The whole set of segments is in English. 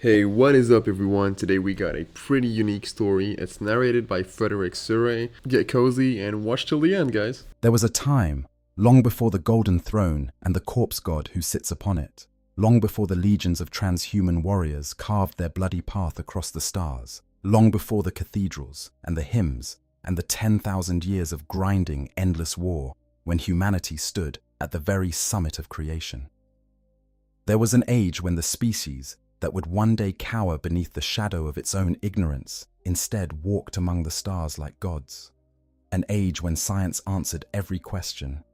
Hey, what is up, everyone? Today we got a pretty unique story. It's narrated by Frederick Surrey. Get cozy and watch till the end, guys. There was a time, long before the golden throne and the corpse god who sits upon it, long before the legions of transhuman warriors carved their bloody path across the stars, long before the cathedrals and the hymns and the 10,000 years of grinding, endless war, when humanity stood at the very summit of creation. There was an age when the species that would one day cower beneath the shadow of its own ignorance instead walked among the stars like gods. An age when science answered every question,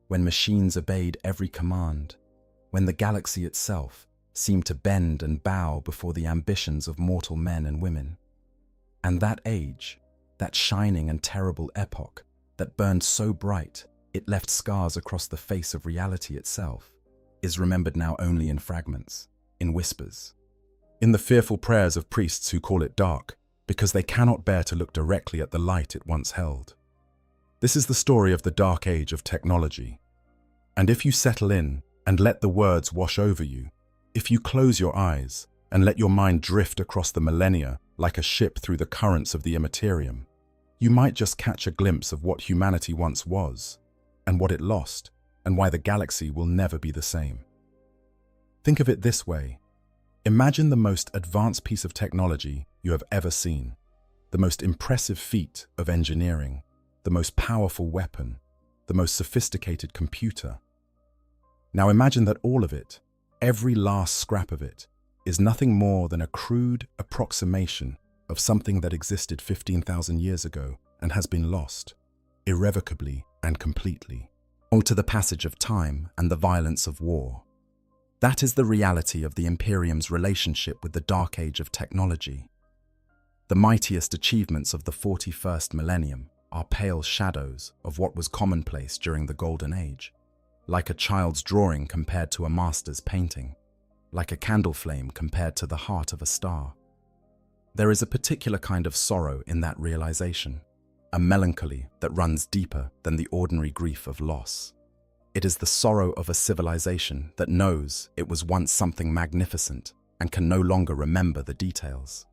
when machines obeyed every command, when the galaxy itself seemed to bend and bow before the ambitions of mortal men and women. And that age, that shining and terrible epoch that burned so bright it left scars across the face of reality itself, is remembered now only in fragments, in whispers, in the fearful prayers of priests who call it dark because they cannot bear to look directly at the light it once held. This is the story of the dark age of technology. And if you settle in and let the words wash over you, if you close your eyes and let your mind drift across the millennia like a ship through the currents of the Imperium, you might just catch a glimpse of what humanity once was, and what it lost, and why the galaxy will never be the same. Think of it this way. Imagine the most advanced piece of technology you have ever seen, the most impressive feat of engineering, the most powerful weapon, the most sophisticated computer. Now imagine that all of it, every last scrap of it, is nothing more than a crude approximation of something that existed 15,000 years ago and has been lost, irrevocably and completely, owing to the passage of time and the violence of war. That is the reality of the Imperium's relationship with the dark age of technology. The mightiest achievements of the 41st millennium are pale shadows of what was commonplace during the Golden Age, like a child's drawing compared to a master's painting, like a candle flame compared to the heart of a star. There is a particular kind of sorrow in that realization, a melancholy that runs deeper than the ordinary grief of loss. It is the sorrow of a civilization that knows it was once something magnificent and can no longer remember the details.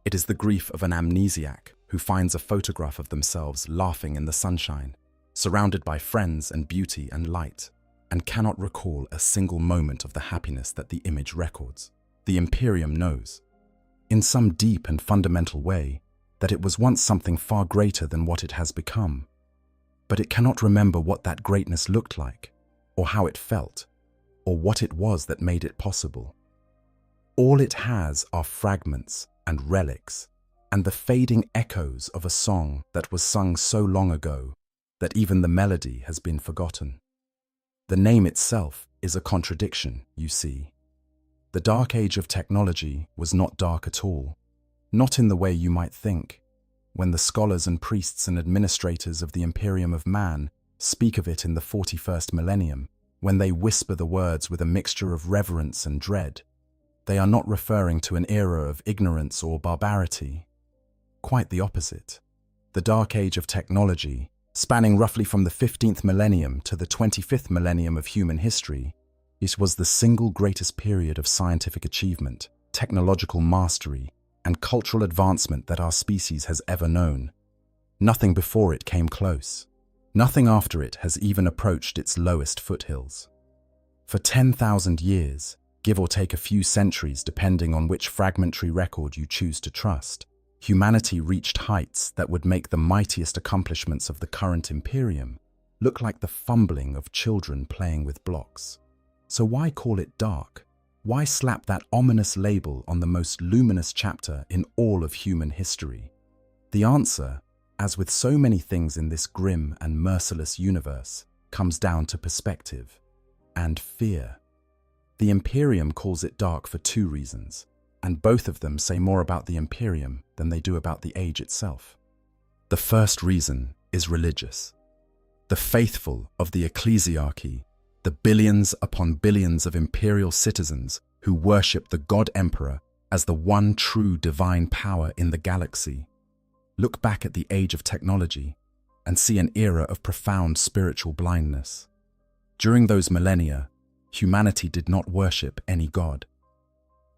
It is the grief of an amnesiac who finds a photograph of themselves laughing in the sunshine, surrounded by friends and beauty and light, and cannot recall a single moment of the happiness that the image records. The Imperium knows, in some deep and fundamental way, that it was once something far greater than what it has become. But it cannot remember what that greatness looked like, or how it felt, or what it was that made it possible. All it has are fragments and relics, and the fading echoes of a song that was sung so long ago that even the melody has been forgotten. The name itself is a contradiction, you see. The dark age of technology was not dark at all, not in the way you might think, when the scholars and priests and administrators of the Imperium of Man speak of it in the 41st millennium, when they whisper the words with a mixture of reverence and dread. They are not referring to an era of ignorance or barbarity. Quite the opposite. The dark age of technology, spanning roughly from the 15th millennium to the 25th millennium of human history, it was the single greatest period of scientific achievement, technological mastery, and cultural advancement that our species has ever known. Nothing before it came close. Nothing after it has even approached its lowest foothills. For 10,000 years, give or take a few centuries depending on which fragmentary record you choose to trust, humanity reached heights that would make the mightiest accomplishments of the current Imperium look like the fumbling of children playing with blocks. So why call it dark? Why slap that ominous label on the most luminous chapter in all of human history? The answer, as with so many things in this grim and merciless universe, comes down to perspective and fear. The Imperium calls it dark for two reasons, and both of them say more about the Imperium than they do about the age itself. The first reason is religious. The faithful of the ecclesiarchy, the billions upon billions of imperial citizens who worship the God Emperor as the one true divine power in the galaxy, look back at the age of technology and see an era of profound spiritual blindness. During those millennia, humanity did not worship any god.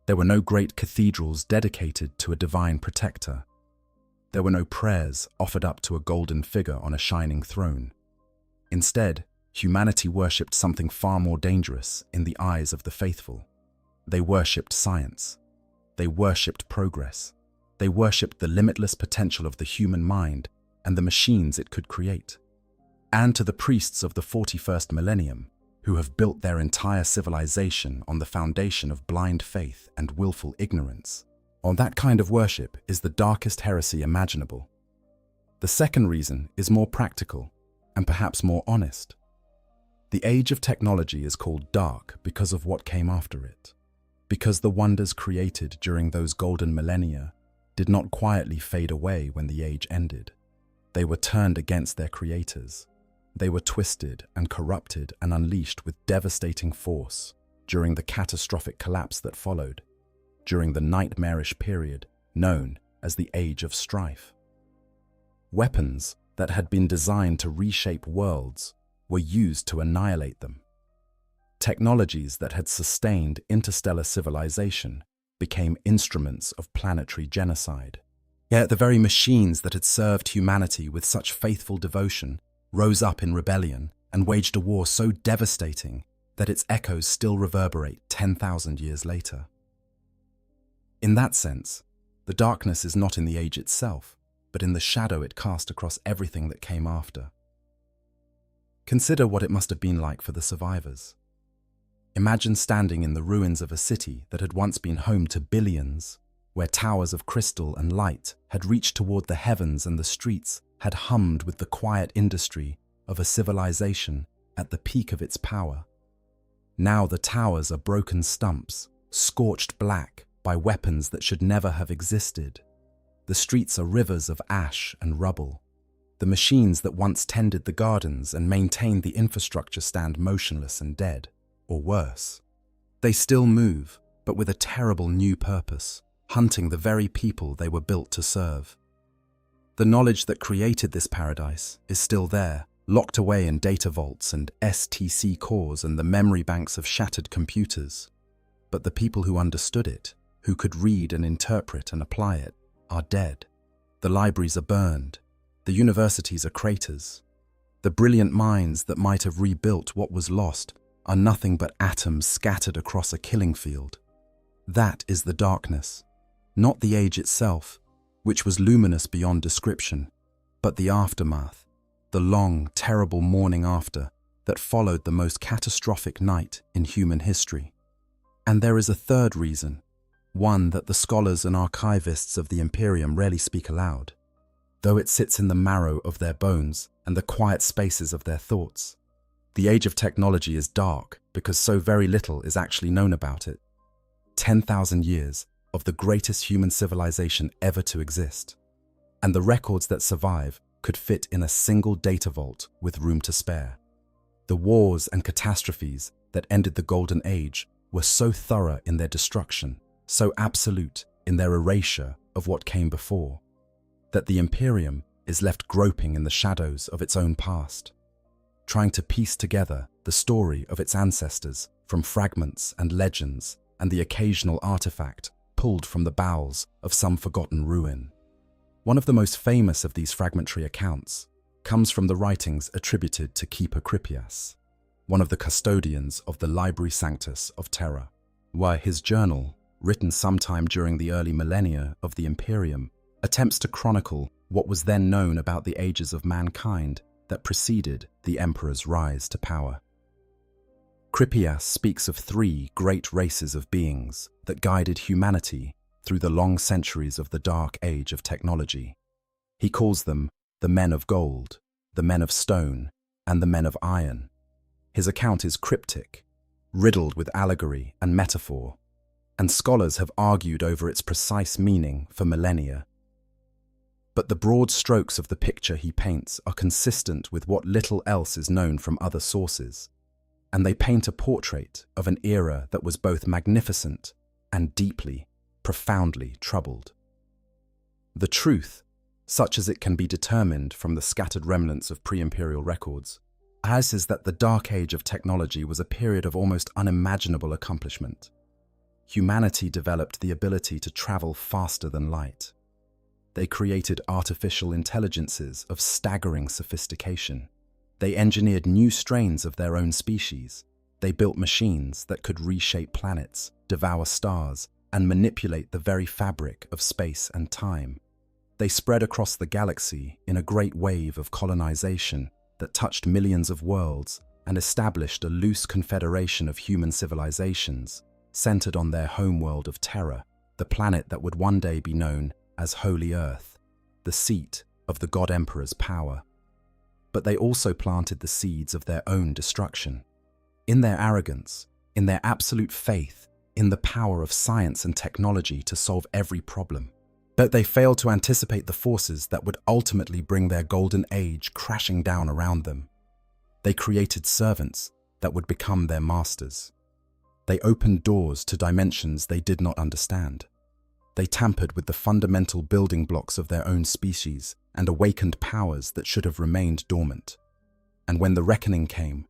There were no great cathedrals dedicated to a divine protector. There were no prayers offered up to a golden figure on a shining throne. Instead, humanity worshipped something far more dangerous in the eyes of the faithful. They worshipped science. They worshipped progress. They worshipped the limitless potential of the human mind and the machines it could create. And to the priests of the 41st millennium, who have built their entire civilization on the foundation of blind faith and willful ignorance, on that kind of worship is the darkest heresy imaginable. The second reason is more practical and perhaps more honest. The age of technology is called dark because of what came after it, because the wonders created during those golden millennia did not quietly fade away when the age ended. They were turned against their creators. They were twisted and corrupted and unleashed with devastating force during the catastrophic collapse that followed, during the nightmarish period known as the Age of Strife. Weapons that had been designed to reshape worlds were used to annihilate them. Technologies that had sustained interstellar civilization became instruments of planetary genocide. Yet the very machines that had served humanity with such faithful devotion rose up in rebellion and waged a war so devastating that its echoes still reverberate 10,000 years later. In that sense, the darkness is not in the age itself, but in the shadow it cast across everything that came after. Consider what it must have been like for the survivors. Imagine standing in the ruins of a city that had once been home to billions, where towers of crystal and light had reached toward the heavens and the streets had hummed with the quiet industry of a civilization at the peak of its power. Now the towers are broken stumps, scorched black by weapons that should never have existed. The streets are rivers of ash and rubble. The machines that once tended the gardens and maintained the infrastructure stand motionless and dead, or worse. They still move, but with a terrible new purpose, hunting the very people they were built to serve. The knowledge that created this paradise is still there, locked away in data vaults and STC cores and the memory banks of shattered computers. But the people who understood it, who could read and interpret and apply it, are dead. The libraries are burned. The universities are craters. The brilliant minds that might have rebuilt what was lost are nothing but atoms scattered across a killing field. That is the darkness, not the age itself, which was luminous beyond description, but the aftermath, the long, terrible morning after that followed the most catastrophic night in human history. And there is a third reason, one that the scholars and archivists of the Imperium rarely speak aloud, though it sits in the marrow of their bones and the quiet spaces of their thoughts. The age of technology is dark because so very little is actually known about it. 10,000 years of the greatest human civilization ever to exist. And the records that survive could fit in a single data vault with room to spare. The wars and catastrophes that ended the Golden Age were so thorough in their destruction, so absolute in their erasure of what came before, that the Imperium is left groping in the shadows of its own past, trying to piece together the story of its ancestors from fragments and legends and the occasional artifact pulled from the bowels of some forgotten ruin. One of the most famous of these fragmentary accounts comes from the writings attributed to Keeper Crippias, one of the custodians of the Library Sanctus of Terra, where his journal, written sometime during the early millennia of the Imperium, attempts to chronicle what was then known about the ages of mankind that preceded the Emperor's rise to power. Crippias speaks of three great races of beings that guided humanity through the long centuries of the dark age of technology. He calls them the men of gold, the men of stone, and the men of iron. His account is cryptic, riddled with allegory and metaphor, and scholars have argued over its precise meaning for millennia. But the broad strokes of the picture he paints are consistent with what little else is known from other sources, and they paint a portrait of an era that was both magnificent and deeply, profoundly troubled. The truth, such as it can be determined from the scattered remnants of pre-imperial records, is that the dark age of technology was a period of almost unimaginable accomplishment. humanity developed the ability to travel faster than light. They created artificial intelligences of staggering sophistication. They engineered new strains of their own species. They built machines that could reshape planets, devour stars, and manipulate the very fabric of space and time. They spread across the galaxy in a great wave of colonization that touched millions of worlds and established a loose confederation of human civilizations centered on their homeworld of Terra, the planet that would one day be known as Holy Earth, the seat of the God Emperor's power. But they also planted the seeds of their own destruction. In their arrogance, in their absolute faith, in the power of science and technology to solve every problem. But they failed to anticipate the forces that would ultimately bring their golden age crashing down around them. They created servants that would become their masters. They opened doors to dimensions they did not understand. They tampered with the fundamental building blocks of their own species and awakened powers that should have remained dormant. And when the reckoning came,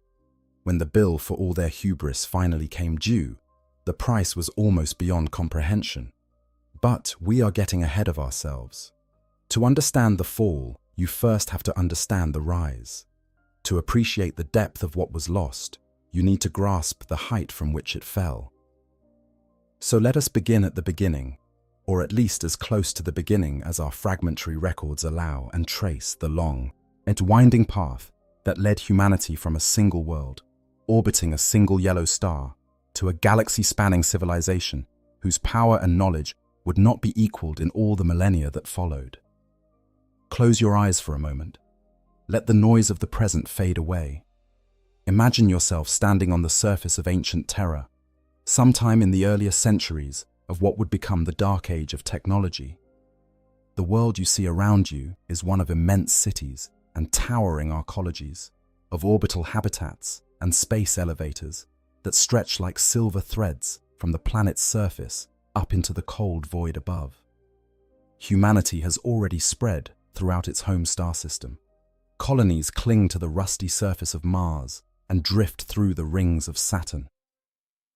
when the bill for all their hubris finally came due, the price was almost beyond comprehension. But we are getting ahead of ourselves. To understand the fall, you first have to understand the rise. To appreciate the depth of what was lost, you need to grasp the height from which it fell. So let us begin at the beginning, or at least as close to the beginning as our fragmentary records allow, and trace the long and winding path that led humanity from a single world, orbiting a single yellow star, to a galaxy-spanning civilization whose power and knowledge would not be equaled in all the millennia that followed. Close your eyes for a moment. Let the noise of the present fade away. Imagine yourself standing on the surface of ancient Terra, sometime in the earlier centuries of what would become the Dark Age of technology. The world you see around you is one of immense cities and towering arcologies, of orbital habitats and space elevators that stretch like silver threads from the planet's surface up into the cold void above. Humanity has already spread throughout its home star system. Colonies cling to the rusty surface of Mars and drift through the rings of Saturn.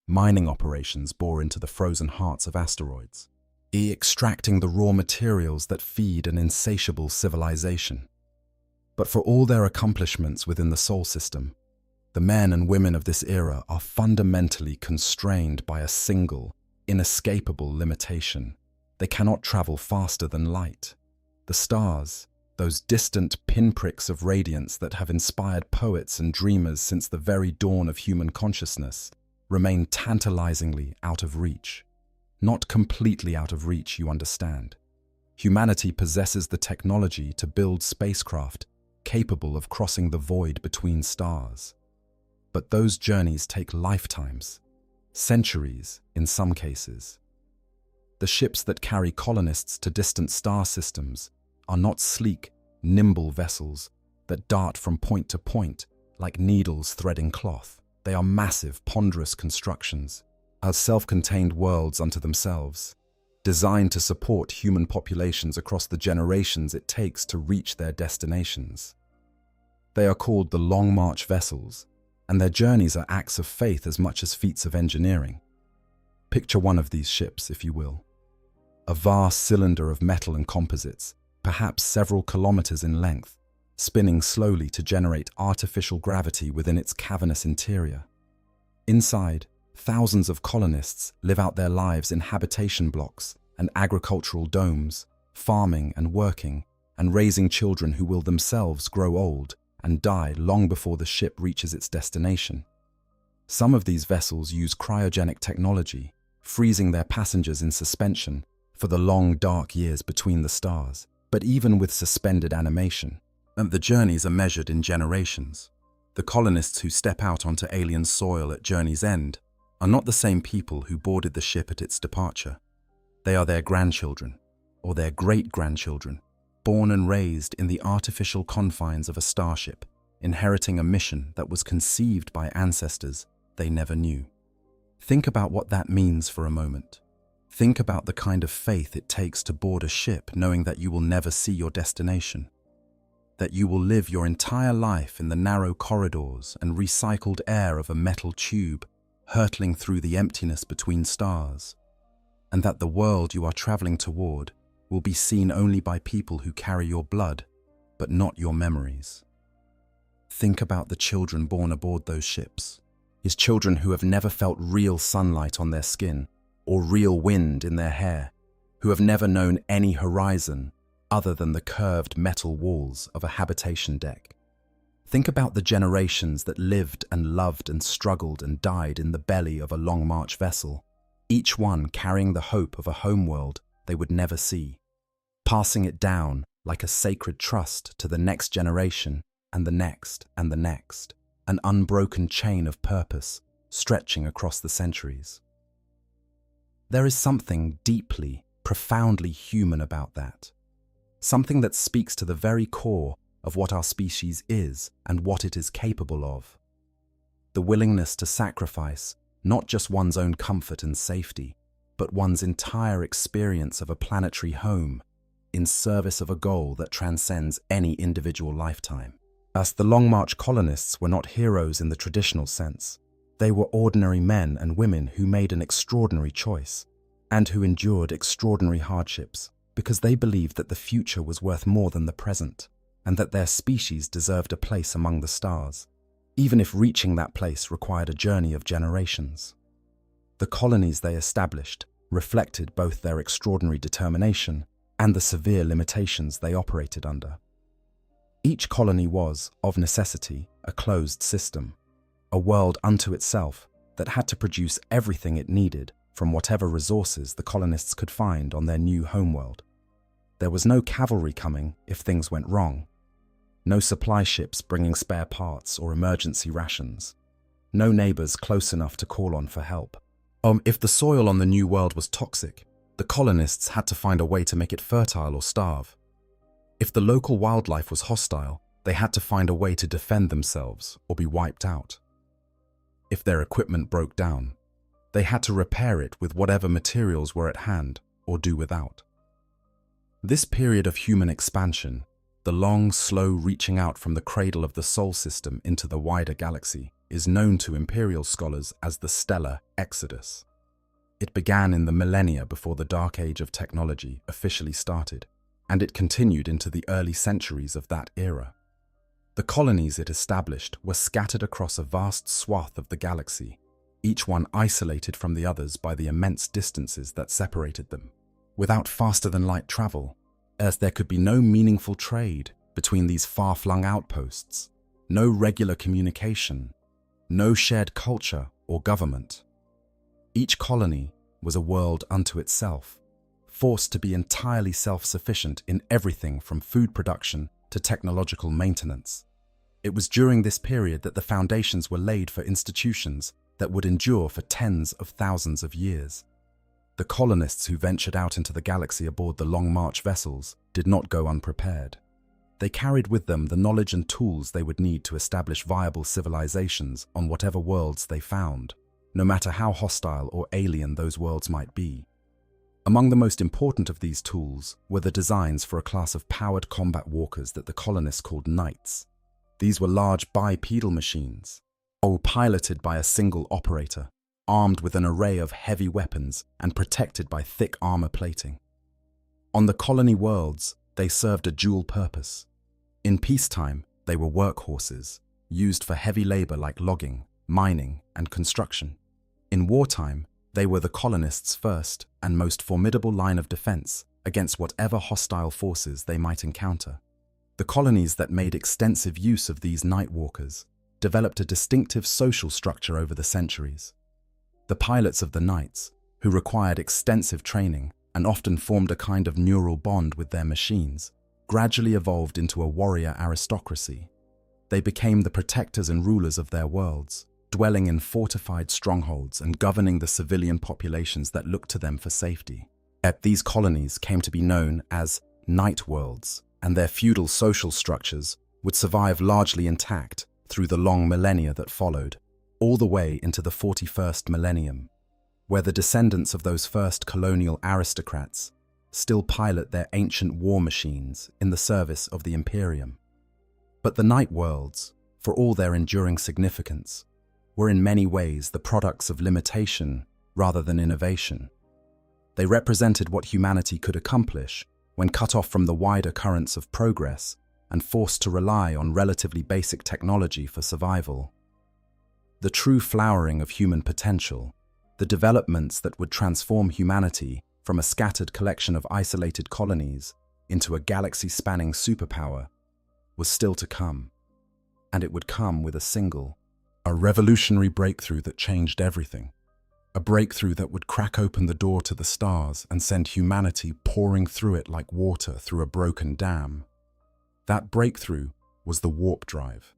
Mining operations bore into the frozen hearts of asteroids, extracting the raw materials that feed an insatiable civilization. But for all their accomplishments within the Sol system, the men and women of this era are fundamentally constrained by a single, inescapable limitation. They cannot travel faster than light. The stars, those distant pinpricks of radiance that have inspired poets and dreamers since the very dawn of human consciousness, remain tantalizingly out of reach. Not completely out of reach, you understand. Humanity possesses the technology to build spacecraft capable of crossing the void between stars. But those journeys take lifetimes, centuries in some cases. The ships that carry colonists to distant star systems are not sleek, nimble vessels that dart from point to point like needles threading cloth. They are massive, ponderous constructions, as self-contained worlds unto themselves, designed to support human populations across the generations it takes to reach their destinations. They are called the Long March vessels, and their journeys are acts of faith as much as feats of engineering. Picture one of these ships, if you will. A vast cylinder of metal and composites, perhaps several kilometers in length, spinning slowly to generate artificial gravity within its cavernous interior. Inside, thousands of colonists live out their lives in habitation blocks and agricultural domes, farming and working, and raising children who will themselves grow old and die long before the ship reaches its destination. Some of these vessels use cryogenic technology, freezing their passengers in suspension for the long, dark years between the stars. But even with suspended animation, the journeys are measured in generations. The colonists who step out onto alien soil at journey's end are not the same people who boarded the ship at its departure. They are their grandchildren, or their great-grandchildren, born and raised in the artificial confines of a starship, inheriting a mission that was conceived by ancestors they never knew. Think about what that means for a moment. Think about the kind of faith it takes to board a ship knowing that you will never see your destination, that you will live your entire life in the narrow corridors and recycled air of a metal tube hurtling through the emptiness between stars, and that the world you are traveling toward will be seen only by people who carry your blood, but not your memories. Think about the children born aboard those ships. His children who have never felt real sunlight on their skin or real wind in their hair, who have never known any horizon other than the curved metal walls of a habitation deck. Think about the generations that lived and loved and struggled and died in the belly of a Long March vessel, each one carrying the hope of a homeworld they would never see, passing it down like a sacred trust to the next generation and the next and the next, an unbroken chain of purpose stretching across the centuries. There is something deeply, profoundly human about that. Something that speaks to the very core of what our species is and what it is capable of. The willingness to sacrifice not just one's own comfort and safety, but one's entire experience of a planetary home in service of a goal that transcends any individual lifetime. As the Long March colonists were not heroes in the traditional sense, they were ordinary men and women who made an extraordinary choice and who endured extraordinary hardships because they believed that the future was worth more than the present and that their species deserved a place among the stars, even if reaching that place required a journey of generations. The colonies they established reflected both their extraordinary determination and the severe limitations they operated under. Each colony was, of necessity, a closed system, a world unto itself that had to produce everything it needed from whatever resources the colonists could find on their new homeworld. There was no cavalry coming if things went wrong, no supply ships bringing spare parts or emergency rations, no neighbors close enough to call on for help. If the soil on the new world was toxic, the colonists had to find a way to make it fertile or starve. If the local wildlife was hostile, they had to find a way to defend themselves or be wiped out. If their equipment broke down, they had to repair it with whatever materials were at hand or do without. This period of human expansion, the long, slow reaching out from the cradle of the Sol system into the wider galaxy, is known to Imperial scholars as the Stellar Exodus. It began in the millennia before the Dark Age of technology officially started, and it continued into the early centuries of that era. The colonies it established were scattered across a vast swath of the galaxy, each one isolated from the others by the immense distances that separated them. Without faster-than-light travel, as there could be no meaningful trade between these far-flung outposts, no regular communication, no shared culture or government. Each colony was a world unto itself, forced to be entirely self-sufficient in everything from food production to technological maintenance. It was during this period that the foundations were laid for institutions that would endure for tens of thousands of years. The colonists who ventured out into the galaxy aboard the Long March vessels did not go unprepared. They carried with them the knowledge and tools they would need to establish viable civilizations on whatever worlds they found, no matter how hostile or alien those worlds might be. Among the most important of these tools were the designs for a class of powered combat walkers that the colonists called knights. These were large bipedal machines, all piloted by a single operator, armed with an array of heavy weapons and protected by thick armor plating. On the colony worlds, they served a dual purpose. In peacetime, they were workhorses, used for heavy labor like logging, mining, and construction. In wartime, they were the colonists' first and most formidable line of defense against whatever hostile forces they might encounter. The colonies that made extensive use of these night walkers developed a distinctive social structure over the centuries. The pilots of the knights, who required extensive training and often formed a kind of neural bond with their machines, gradually evolved into a warrior aristocracy. They became the protectors and rulers of their worlds, dwelling in fortified strongholds and governing the civilian populations that looked to them for safety. Yet these colonies came to be known as night worlds, and their feudal social structures would survive largely intact through the long millennia that followed, all the way into the 41st millennium, where the descendants of those first colonial aristocrats still pilot their ancient war machines in the service of the Imperium. But the night worlds, for all their enduring significance, were in many ways the products of limitation rather than innovation. They represented what humanity could accomplish when cut off from the wider currents of progress and forced to rely on relatively basic technology for survival. The true flowering of human potential, the developments that would transform humanity from a scattered collection of isolated colonies into a galaxy-spanning superpower, was still to come. And it would come with a revolutionary breakthrough that changed everything. A breakthrough that would crack open the door to the stars and send humanity pouring through it like water through a broken dam. That breakthrough was the warp drive.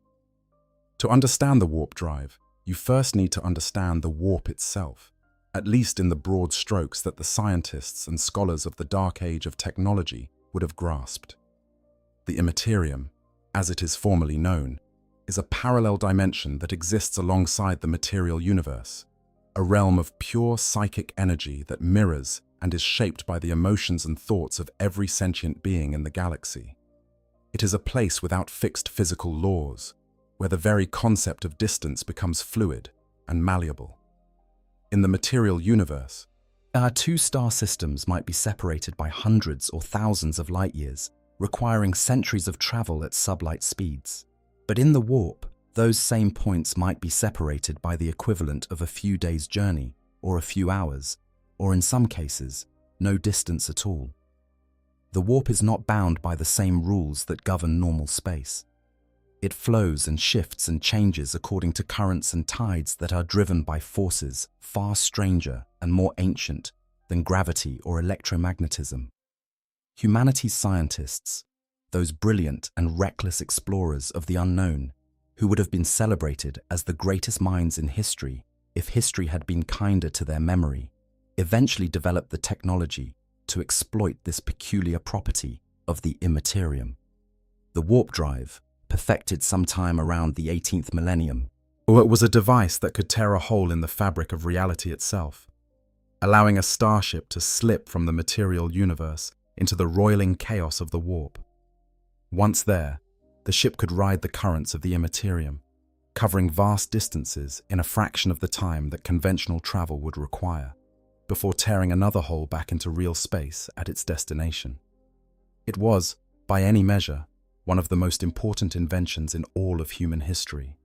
To understand the warp drive, you first need to understand the warp itself, at least in the broad strokes that the scientists and scholars of the dark age of technology would have grasped. The Imperium, as it is formally known, is a parallel dimension that exists alongside the material universe, a realm of pure psychic energy that mirrors and is shaped by the emotions and thoughts of every sentient being in the galaxy. It is a place without fixed physical laws, where the very concept of distance becomes fluid and malleable. In the material universe, our two star systems might be separated by hundreds or thousands of light years, requiring centuries of travel at sublight speeds. But in the warp, those same points might be separated by the equivalent of a few days' journey, or a few hours, or in some cases, no distance at all. The warp is not bound by the same rules that govern normal space. It flows and shifts and changes according to currents and tides that are driven by forces far stranger and more ancient than gravity or electromagnetism. Humanity's scientists, those brilliant and reckless explorers of the unknown, who would have been celebrated as the greatest minds in history if history had been kinder to their memory, eventually developed the technology to exploit this peculiar property of the Imperium. The warp drive, perfected sometime around the 18th millennium, it was a device that could tear a hole in the fabric of reality itself, allowing a starship to slip from the material universe into the roiling chaos of the warp. Once there, the ship could ride the currents of the Imperium, covering vast distances in a fraction of the time that conventional travel would require, before tearing another hole back into real space at its destination. It was, by any measure, one of the most important inventions in all of human history.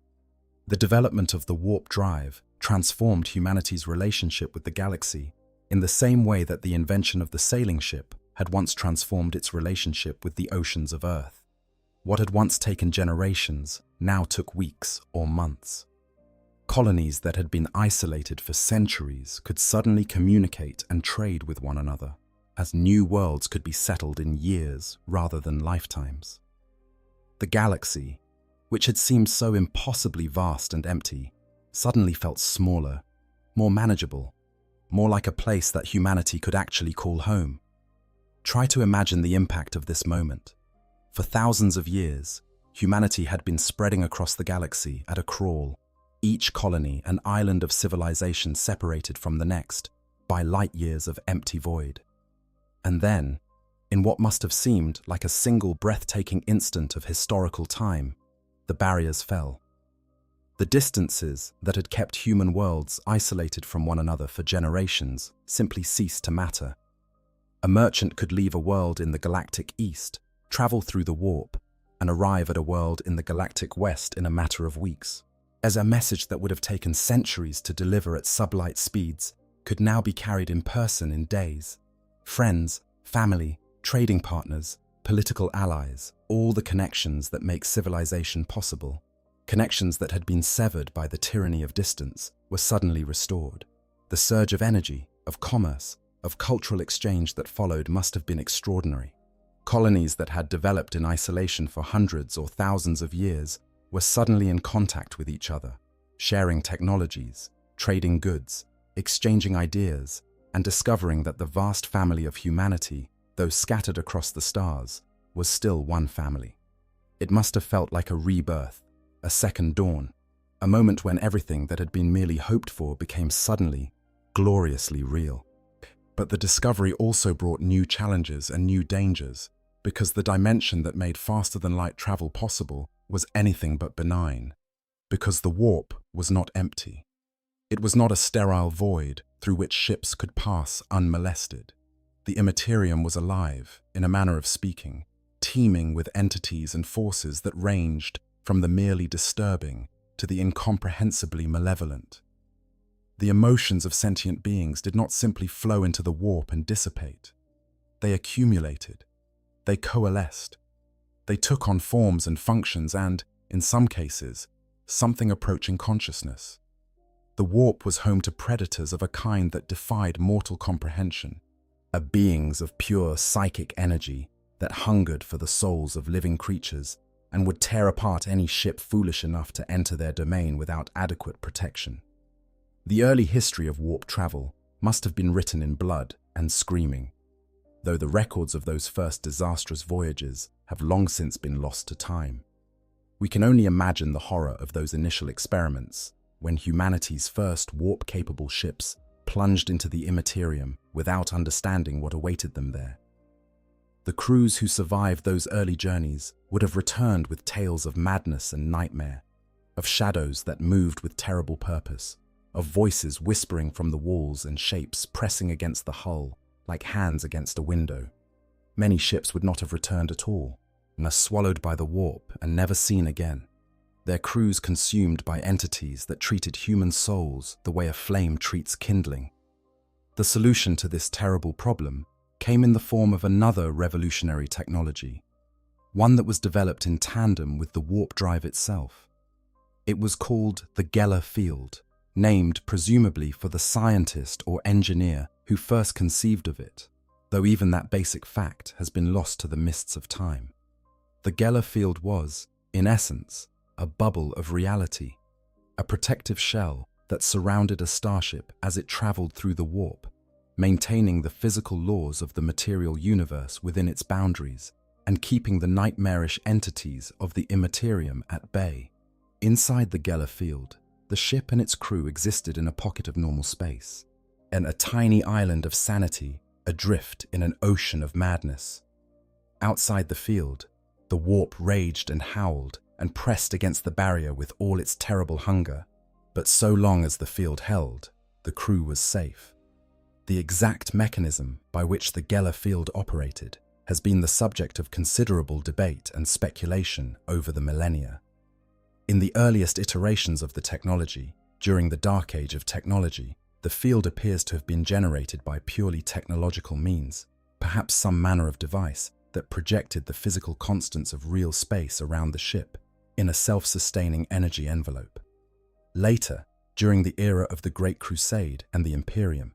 The development of the warp drive transformed humanity's relationship with the galaxy in the same way that the invention of the sailing ship had once transformed its relationship with the oceans of Earth. What had once taken generations now took weeks or months. Colonies that had been isolated for centuries could suddenly communicate and trade with one another, as new worlds could be settled in years rather than lifetimes. The galaxy, which had seemed so impossibly vast and empty, suddenly felt smaller, more manageable, more like a place that humanity could actually call home. Try to imagine the impact of this moment. For thousands of years, humanity had been spreading across the galaxy at a crawl, each colony an island of civilization separated from the next by light years of empty void. And then, in what must have seemed like a single breathtaking instant of historical time, the barriers fell. The distances that had kept human worlds isolated from one another for generations simply ceased to matter. A merchant could leave a world in the galactic east, travel through the warp, and arrive at a world in the galactic west in a matter of weeks, as a message that would have taken centuries to deliver at sublight speeds could now be carried in person in days. Friends, family, trading partners, political allies, all the connections that make civilization possible, connections that had been severed by the tyranny of distance, were suddenly restored. The surge of energy, of commerce, of cultural exchange that followed must have been extraordinary. Colonies that had developed in isolation for hundreds or thousands of years were suddenly in contact with each other, sharing technologies, trading goods, exchanging ideas, and discovering that the vast family of humanity, though scattered across the stars, was still one family. It must have felt like a rebirth, a second dawn, a moment when everything that had been merely hoped for became suddenly, gloriously real. But the discovery also brought new challenges and new dangers, because the dimension that made faster-than-light travel possible was anything but benign. Because the warp was not empty. It was not a sterile void through which ships could pass unmolested. The Immerterium was alive, in a manner of speaking, teeming with entities and forces that ranged from the merely disturbing to the incomprehensibly malevolent. The emotions of sentient beings did not simply flow into the warp and dissipate. They accumulated. They coalesced. They took on forms and functions and, in some cases, something approaching consciousness. The warp was home to predators of a kind that defied mortal comprehension, beings of pure psychic energy that hungered for the souls of living creatures and would tear apart any ship foolish enough to enter their domain without adequate protection. The early history of warp travel must have been written in blood and screaming, though the records of those first disastrous voyages have long since been lost to time. We can only imagine the horror of those initial experiments when humanity's first warp-capable ships plunged into the Immerterium without understanding what awaited them there. The crews who survived those early journeys would have returned with tales of madness and nightmare, of shadows that moved with terrible purpose, of voices whispering from the walls and shapes pressing against the hull like hands against a window. Many ships would not have returned at all, and are swallowed by the warp and never seen again, their crews consumed by entities that treated human souls the way a flame treats kindling. The solution to this terrible problem came in the form of another revolutionary technology, one that was developed in tandem with the warp drive itself. It was called the Geller field, named presumably for the scientist or engineer who first conceived of it, though even that basic fact has been lost to the mists of time. The Geller field was, in essence, a bubble of reality, a protective shell that surrounded a starship as it traveled through the warp, maintaining the physical laws of the material universe within its boundaries and keeping the nightmarish entities of the Immerterium at bay. Inside the Geller field, the ship and its crew existed in a pocket of normal space, and a tiny island of sanity adrift in an ocean of madness. Outside the field, the warp raged and howled and pressed against the barrier with all its terrible hunger, but so long as the field held, the crew was safe. The exact mechanism by which the Geller field operated has been the subject of considerable debate and speculation over the millennia. In the earliest iterations of the technology, during the Dark Age of technology, the field appears to have been generated by purely technological means, perhaps some manner of device that projected the physical constants of real space around the ship in a self-sustaining energy envelope. Later, during the era of the Great Crusade and the Imperium,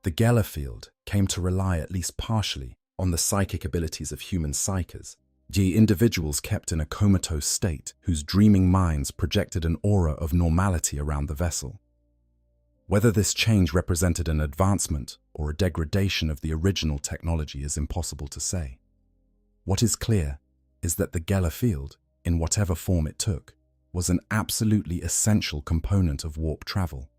the Geller field came to rely at least partially on the psychic abilities of human psychers, the individuals kept in a comatose state whose dreaming minds projected an aura of normality around the vessel. Whether this change represented an advancement or a degradation of the original technology is impossible to say. What is clear is that the Geller field, in whatever form it took, was an absolutely essential component of warp travel.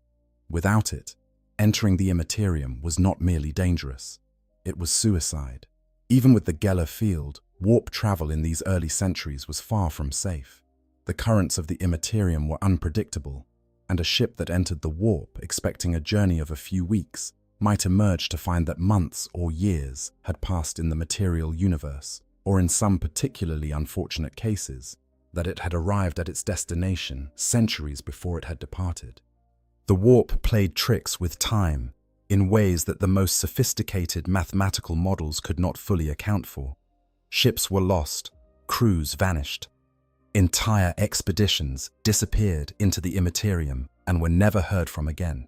Without it, entering the Immerterium was not merely dangerous, it was suicide. Even with the Geller field, warp travel in these early centuries was far from safe. The currents of the Immerterium were unpredictable, and a ship that entered the warp expecting a journey of a few weeks might emerge to find that months or years had passed in the material universe, or in some particularly unfortunate cases, that it had arrived at its destination centuries before it had departed. The warp played tricks with time in ways that the most sophisticated mathematical models could not fully account for. Ships were lost, crews vanished. Entire expeditions disappeared into the Immerterium and were never heard from again.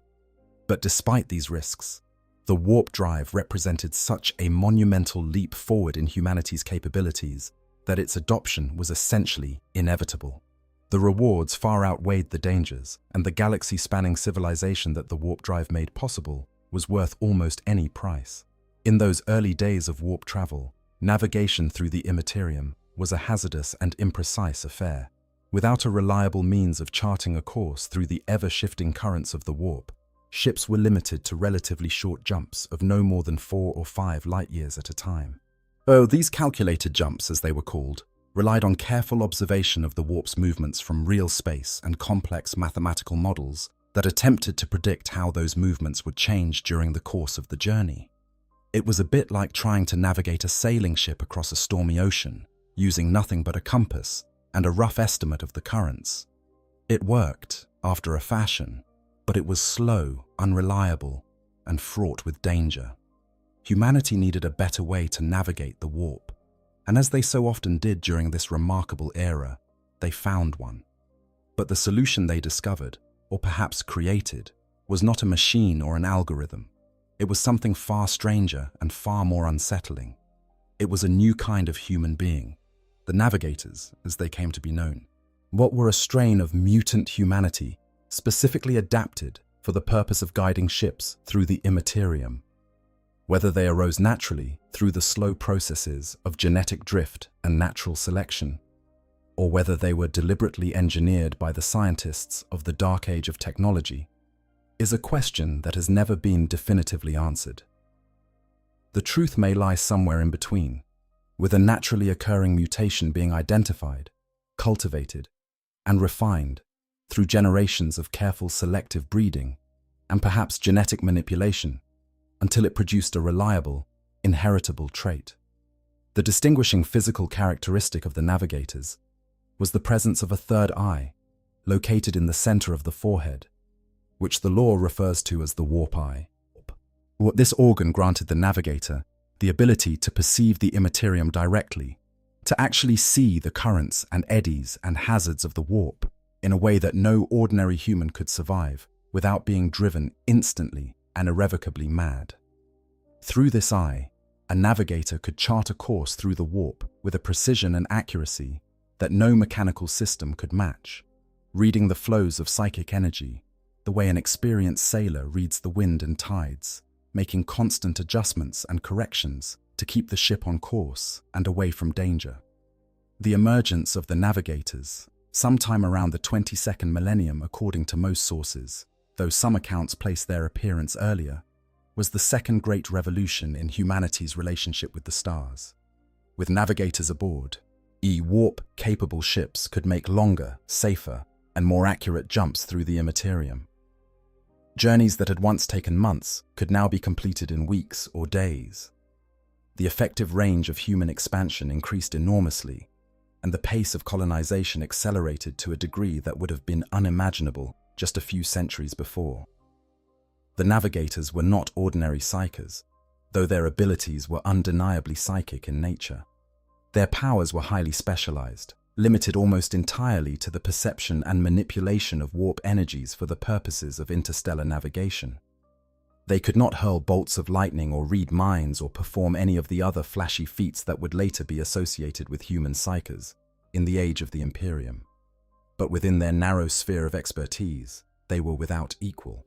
But despite these risks, the warp drive represented such a monumental leap forward in humanity's capabilities that its adoption was essentially inevitable. The rewards far outweighed the dangers, and the galaxy-spanning civilization that the warp drive made possible was worth almost any price. In those early days of warp travel, navigation through the Immerterium was a hazardous and imprecise affair. Without a reliable means of charting a course through the ever-shifting currents of the warp, ships were limited to relatively short jumps of no more than 4 or 5 light-years at a time. These calculated jumps, as they were called, relied on careful observation of the warp's movements from real space and complex mathematical models that attempted to predict how those movements would change during the course of the journey. It was a bit like trying to navigate a sailing ship across a stormy ocean, using nothing but a compass and a rough estimate of the currents. It worked, after a fashion, but it was slow, unreliable, and fraught with danger. Humanity needed a better way to navigate the warp, and as they so often did during this remarkable era, they found one. But the solution they discovered, or perhaps created, was not a machine or an algorithm. It was something far stranger and far more unsettling. It was a new kind of human being, the navigators, as they came to be known. What were a strain of mutant humanity, specifically adapted for the purpose of guiding ships through the Imperium. Whether they arose naturally through the slow processes of genetic drift and natural selection, or whether they were deliberately engineered by the scientists of the dark age of technology, is a question that has never been definitively answered. The truth may lie somewhere in between, with a naturally occurring mutation being identified, cultivated, and refined through generations of careful selective breeding and perhaps genetic manipulation until it produced a reliable, inheritable trait. The distinguishing physical characteristic of the navigators was the presence of a third eye, located in the center of the forehead, which the lore refers to as the warp eye. This organ granted the navigator the ability to perceive the immaterium directly, to actually see the currents and eddies and hazards of the warp in a way that no ordinary human could survive without being driven instantly and irrevocably mad. Through this eye, a navigator could chart a course through the warp with a precision and accuracy that no mechanical system could match, reading the flows of psychic energy, the way an experienced sailor reads the wind and tides, making constant adjustments and corrections to keep the ship on course and away from danger. The emergence of the navigators, sometime around the 22nd millennium according to most sources, though some accounts place their appearance earlier, was the second great revolution in humanity's relationship with the stars. With navigators aboard, warp-capable ships could make longer, safer, and more accurate jumps through the immaterium. Journeys that had once taken months could now be completed in weeks or days. The effective range of human expansion increased enormously, and the pace of colonization accelerated to a degree that would have been unimaginable just a few centuries before. The navigators were not ordinary psychers, though their abilities were undeniably psychic in nature. Their powers were highly specialized, limited almost entirely to the perception and manipulation of warp energies for the purposes of interstellar navigation. They could not hurl bolts of lightning or read minds or perform any of the other flashy feats that would later be associated with human psychers in the age of the Imperium. But within their narrow sphere of expertise, they were without equal.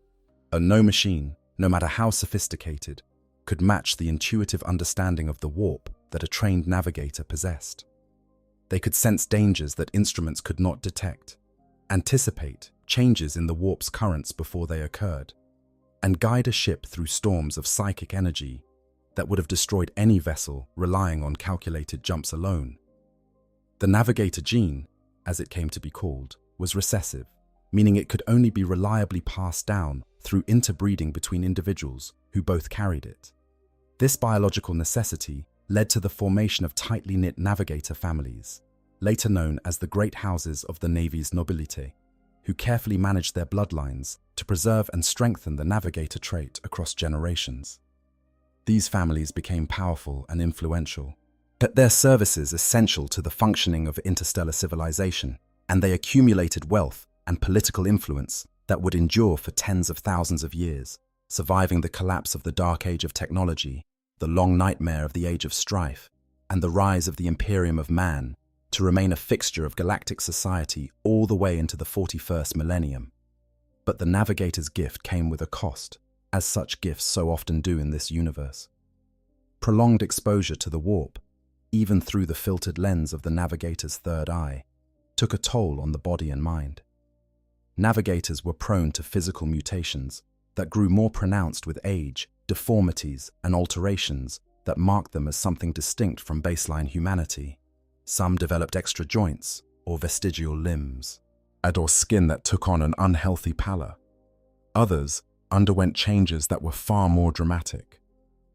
No machine, no matter how sophisticated, could match the intuitive understanding of the warp that a trained navigator possessed. They could sense dangers that instruments could not detect, anticipate changes in the warp's currents before they occurred, and guide a ship through storms of psychic energy that would have destroyed any vessel relying on calculated jumps alone. The navigator gene, as it came to be called, was recessive, meaning it could only be reliably passed down through interbreeding between individuals who both carried it. This biological necessity led to the formation of tightly knit navigator families, later known as the great houses of the Navy's nobility, who carefully managed their bloodlines to preserve and strengthen the navigator trait across generations. These families became powerful and influential, but their services essential to the functioning of interstellar civilization, and they accumulated wealth and political influence that would endure for tens of thousands of years, surviving the collapse of the dark age of technology, the long nightmare of the age of strife, and the rise of the Imperium of man, to remain a fixture of galactic society all the way into the 41st millennium. But the navigator's gift came with a cost, as such gifts so often do in this universe. Prolonged exposure to the warp, even through the filtered lens of the navigator's third eye, took a toll on the body and mind. Navigators were prone to physical mutations that grew more pronounced with age, deformities, and alterations that marked them as something distinct from baseline humanity. Some developed extra joints or vestigial limbs, or skin that took on an unhealthy pallor. Others underwent changes that were far more dramatic,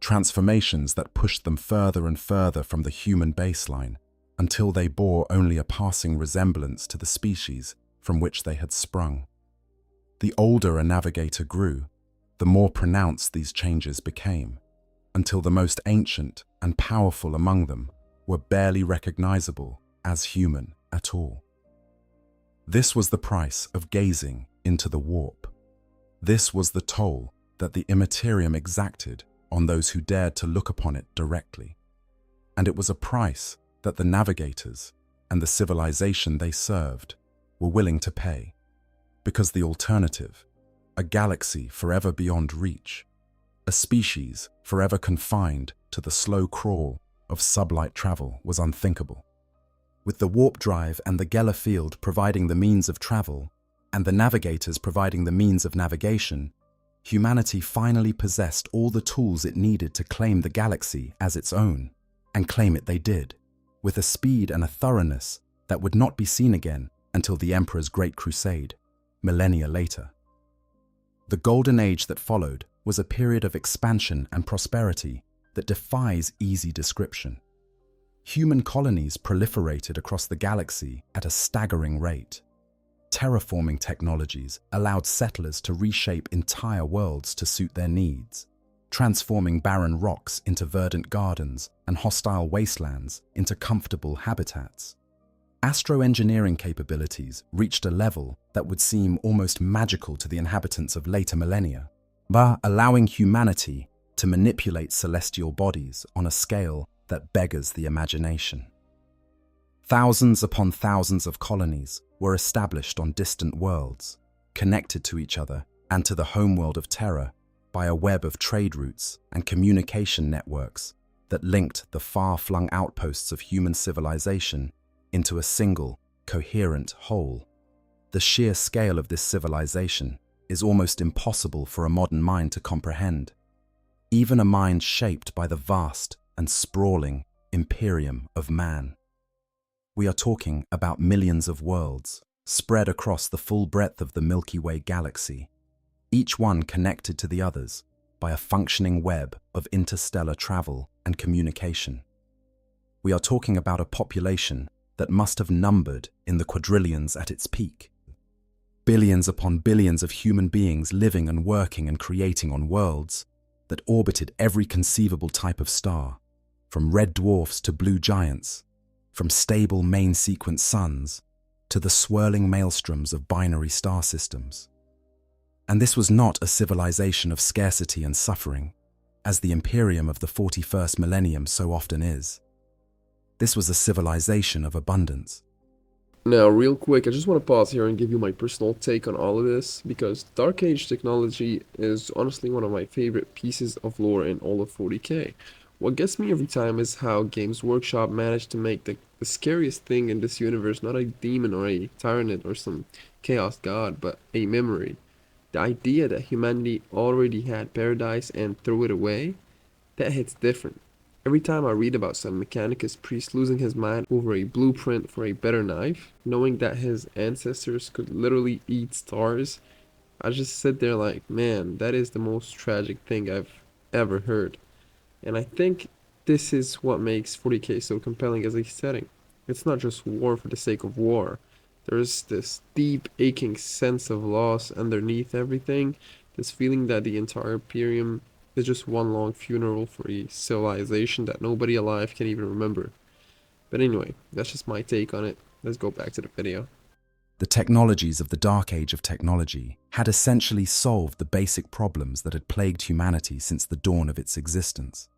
transformations that pushed them further and further from the human baseline until they bore only a passing resemblance to the species from which they had sprung. The older a navigator grew, the more pronounced these changes became, until the most ancient and powerful among them were barely recognizable as human at all. This was the price of gazing into the warp. This was the toll that the Imperium exacted on those who dared to look upon it directly. And it was a price that the navigators and the civilization they served were willing to pay, because the alternative, a galaxy forever beyond reach, a species forever confined to the slow crawl of sublight travel, was unthinkable. With the warp drive and the Geller field providing the means of travel, and the navigators providing the means of navigation, humanity finally possessed all the tools it needed to claim the galaxy as its own, and claim it they did, with a speed and a thoroughness that would not be seen again until the Emperor's Great Crusade, millennia later. The Golden Age that followed was a period of expansion and prosperity that defies easy description. Human colonies proliferated across the galaxy at a staggering rate. Terraforming technologies allowed settlers to reshape entire worlds to suit their needs, transforming barren rocks into verdant gardens and hostile wastelands into comfortable habitats. Astroengineering capabilities reached a level that would seem almost magical to the inhabitants of later millennia, allowing humanity to manipulate celestial bodies on a scale that beggars the imagination. Thousands upon thousands of colonies were established on distant worlds, connected to each other and to the homeworld of Terra by a web of trade routes and communication networks that linked the far-flung outposts of human civilization into a single, coherent whole. The sheer scale of this civilization is almost impossible for a modern mind to comprehend, even a mind shaped by the vast and sprawling Imperium of man. We are talking about millions of worlds spread across the full breadth of the Milky Way galaxy, each one connected to the others by a functioning web of interstellar travel and communication. We are talking about a population that must have numbered in the quadrillions at its peak. Billions upon billions of human beings living and working and creating on worlds that orbited every conceivable type of star, from red dwarfs to blue giants, from stable main sequence suns to the swirling maelstroms of binary star systems. And this was not a civilization of scarcity and suffering, as the Imperium of the 41st millennium so often is. This was a civilization of abundance. Now, real quick, I just want to pause here and give you my personal take on all of this, because Dark Age technology is honestly one of my favorite pieces of lore in all of 40k. What gets me every time is how Games Workshop managed to make the scariest thing in this universe not a demon or a tyrant or some chaos god, but a memory. The idea that humanity already had paradise and threw it away, that hits different. Every time I read about some Mechanicus priest losing his mind over a blueprint for a better knife, knowing that his ancestors could literally eat stars, I just sit there like, man, that is the most tragic thing I've ever heard. And I think this is what makes 40k so compelling as a setting. It's not just war for the sake of war. There's this deep, aching sense of loss underneath everything, this feeling that the entire Imperium is just one long funeral for a civilization that nobody alive can even remember. But anyway, that's just my take on it. Let's go back to the video. The technologies of the Dark Age of technology had essentially solved the basic problems that had plagued humanity since the dawn of its existence.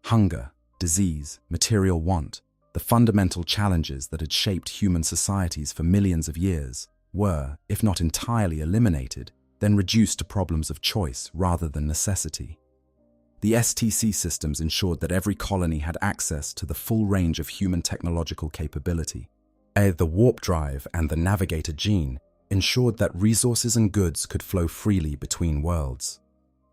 Hunger, disease, material want, the fundamental challenges that had shaped human societies for millions of years were, if not entirely eliminated, then reduced to problems of choice rather than necessity. The STC systems ensured that every colony had access to the full range of human technological capability. The warp drive and the navigator gene ensured that resources and goods could flow freely between worlds.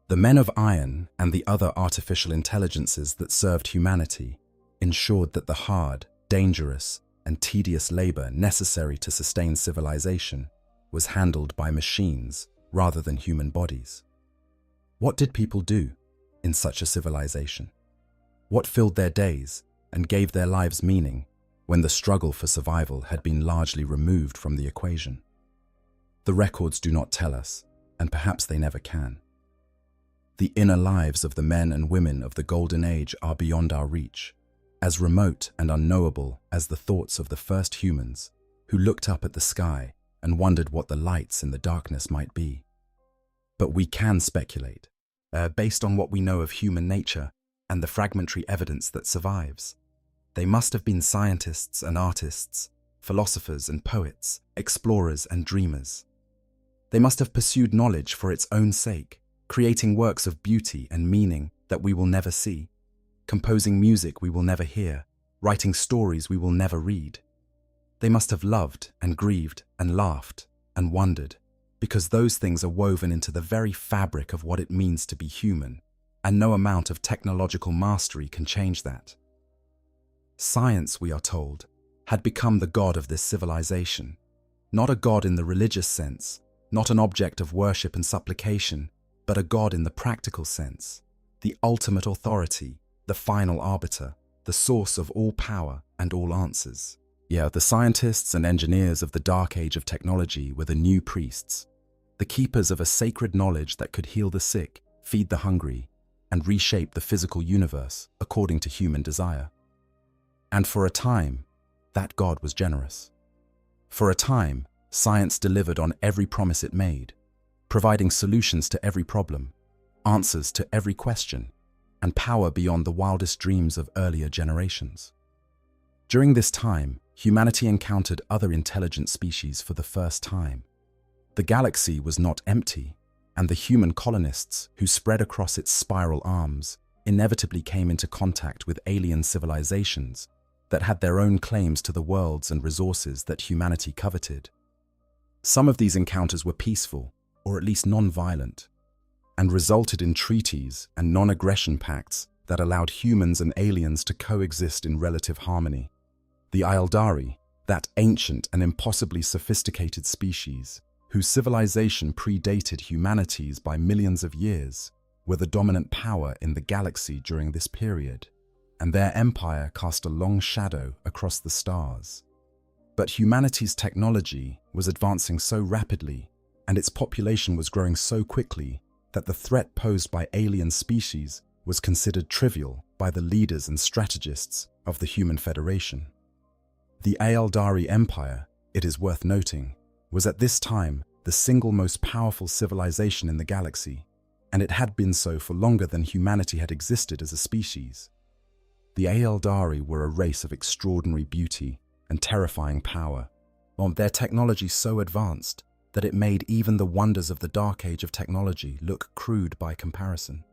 The Men of Iron and the other artificial intelligences that served humanity ensured that the hard, dangerous, and tedious labor necessary to sustain civilization was handled by machines rather than human bodies. What did people do in such a civilization? What filled their days and gave their lives meaning when the struggle for survival had been largely removed from the equation? The records do not tell us, and perhaps they never can. The inner lives of the men and women of the Golden Age are beyond our reach, as remote and unknowable as the thoughts of the first humans who looked up at the sky and wondered what the lights in the darkness might be. But we can speculate, based on what we know of human nature and the fragmentary evidence that survives. They must have been scientists and artists, philosophers and poets, explorers and dreamers. They must have pursued knowledge for its own sake, creating works of beauty and meaning that we will never see, composing music we will never hear, writing stories we will never read. They must have loved and grieved and laughed and wondered, because those things are woven into the very fabric of what it means to be human, and no amount of technological mastery can change that. Science, we are told, had become the god of this civilization, not a god in the religious sense, not an object of worship and supplication, but a god in the practical sense, the ultimate authority, the final arbiter, the source of all power and all answers. Yeah, the scientists and engineers of the dark age of technology were the new priests, the keepers of a sacred knowledge that could heal the sick, feed the hungry, and reshape the physical universe according to human desire. And for a time, that God was generous. For a time, science delivered on every promise it made, providing solutions to every problem, answers to every question, and power beyond the wildest dreams of earlier generations. During this time, humanity encountered other intelligent species for the first time. The galaxy was not empty, and the human colonists who spread across its spiral arms inevitably came into contact with alien civilizations that had their own claims to the worlds and resources that humanity coveted. Some of these encounters were peaceful, or at least non-violent, and resulted in treaties and non-aggression pacts that allowed humans and aliens to coexist in relative harmony. The Aeldari, that ancient and impossibly sophisticated species, whose civilization predated humanity's by millions of years, were the dominant power in the galaxy during this period, and their empire cast a long shadow across the stars. But humanity's technology was advancing so rapidly, and its population was growing so quickly, that the threat posed by alien species was considered trivial by the leaders and strategists of the Human Federation. The Aeldari Empire, it is worth noting, was at this time the single most powerful civilization in the galaxy, and it had been so for longer than humanity had existed as a species. The Aeldari were a race of extraordinary beauty and terrifying power, while their technology so advanced that it made even the wonders of the dark age of technology look crude by comparison.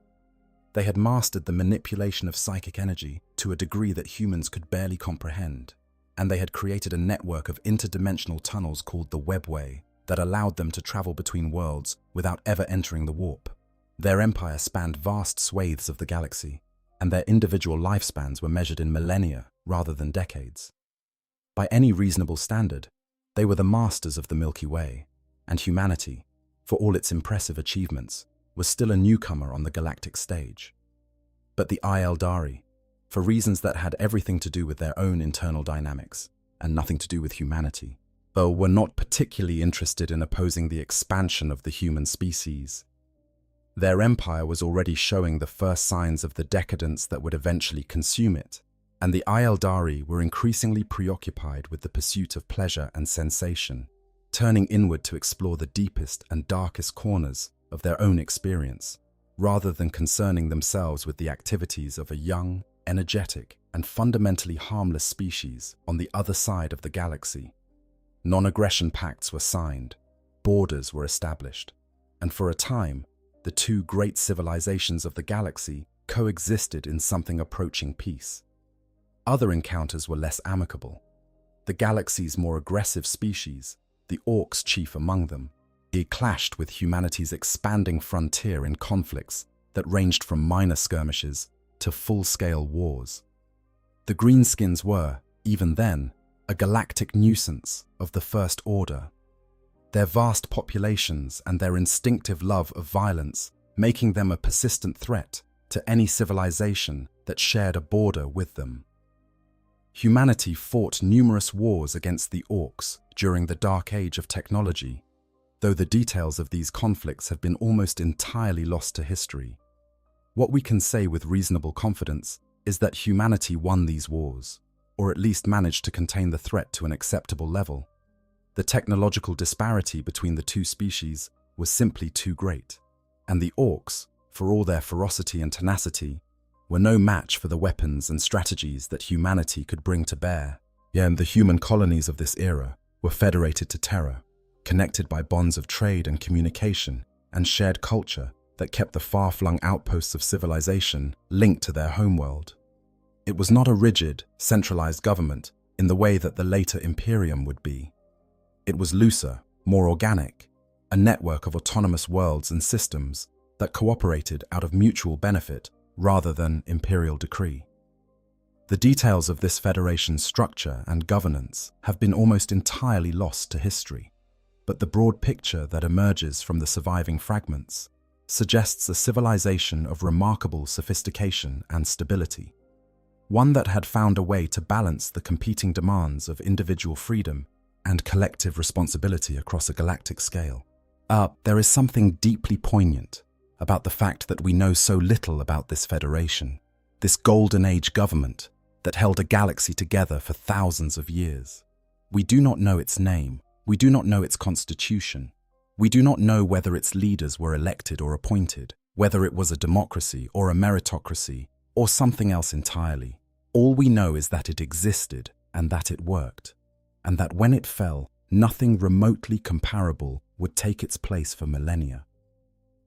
They had mastered the manipulation of psychic energy to a degree that humans could barely comprehend, and they had created a network of interdimensional tunnels called the Webway that allowed them to travel between worlds without ever entering the warp. Their empire spanned vast swathes of the galaxy, and their individual lifespans were measured in millennia rather than decades. By any reasonable standard, they were the masters of the Milky Way, and humanity, for all its impressive achievements, was still a newcomer on the galactic stage. But the Aeldari, for reasons that had everything to do with their own internal dynamics and nothing to do with humanity, though were not particularly interested in opposing the expansion of the human species. Their empire was already showing the first signs of the decadence that would eventually consume it, and the Aeldari were increasingly preoccupied with the pursuit of pleasure and sensation, turning inward to explore the deepest and darkest corners of their own experience, rather than concerning themselves with the activities of a young, energetic, and fundamentally harmless species on the other side of the galaxy. Non-aggression pacts were signed, borders were established, and for a time, the two great civilizations of the galaxy coexisted in something approaching peace. Other encounters were less amicable. The galaxy's more aggressive species, the Orcs chief among them, clashed with humanity's expanding frontier in conflicts that ranged from minor skirmishes to full-scale wars. The Greenskins were, even then, a galactic nuisance of the First Order. Their vast populations and their instinctive love of violence making them a persistent threat to any civilization that shared a border with them. Humanity fought numerous wars against the orcs during the Dark Age of technology, though the details of these conflicts have been almost entirely lost to history. What we can say with reasonable confidence is that humanity won these wars, or at least managed to contain the threat to an acceptable level. The technological disparity between the two species was simply too great, and the orcs, for all their ferocity and tenacity, were no match for the weapons and strategies that humanity could bring to bear. And the human colonies of this era were federated to Terra, connected by bonds of trade and communication and shared culture that kept the far-flung outposts of civilization linked to their homeworld. It was not a rigid, centralized government in the way that the later Imperium would be. It was looser, more organic, a network of autonomous worlds and systems that cooperated out of mutual benefit rather than imperial decree. The details of this federation's structure and governance have been almost entirely lost to history, but the broad picture that emerges from the surviving fragments suggests a civilization of remarkable sophistication and stability, one that had found a way to balance the competing demands of individual freedom and collective responsibility across a galactic scale. There is something deeply poignant about the fact that we know so little about this federation, this Golden Age government that held a galaxy together for thousands of years. We do not know its name, we do not know its constitution, we do not know whether its leaders were elected or appointed, whether it was a democracy or a meritocracy or something else entirely. All we know is that it existed and that it worked, and that when it fell, nothing remotely comparable would take its place for millennia.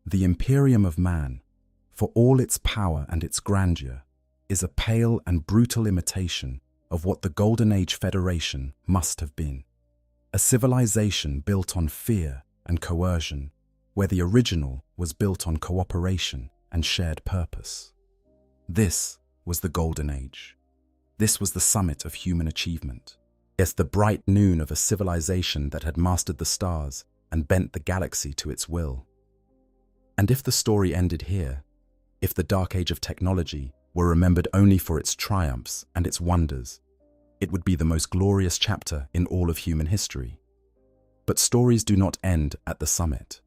The Imperium of Man, for all its power and its grandeur, is a pale and brutal imitation of what the Golden Age Federation must have been. A civilization built on fear and coercion, where the original was built on cooperation and shared purpose. This was the Golden Age. This was the summit of human achievement. Yes, the bright noon of a civilization that had mastered the stars and bent the galaxy to its will. And if the story ended here, if the Dark Age of technology were remembered only for its triumphs and its wonders, it would be the most glorious chapter in all of human history. But stories do not end at the summit.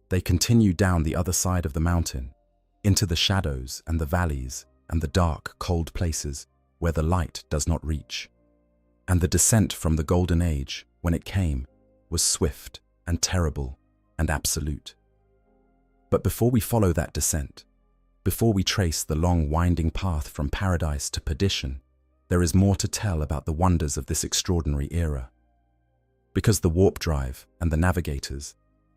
They continue down the other side of the mountain, into the shadows and the valleys and the dark, cold places where the light does not reach. And the descent from the Golden Age, when it came, was swift and terrible and absolute. But before we follow that descent, before we trace the long winding path from paradise to perdition, there is more to tell about the wonders of this extraordinary era. Because the warp drive and the navigators,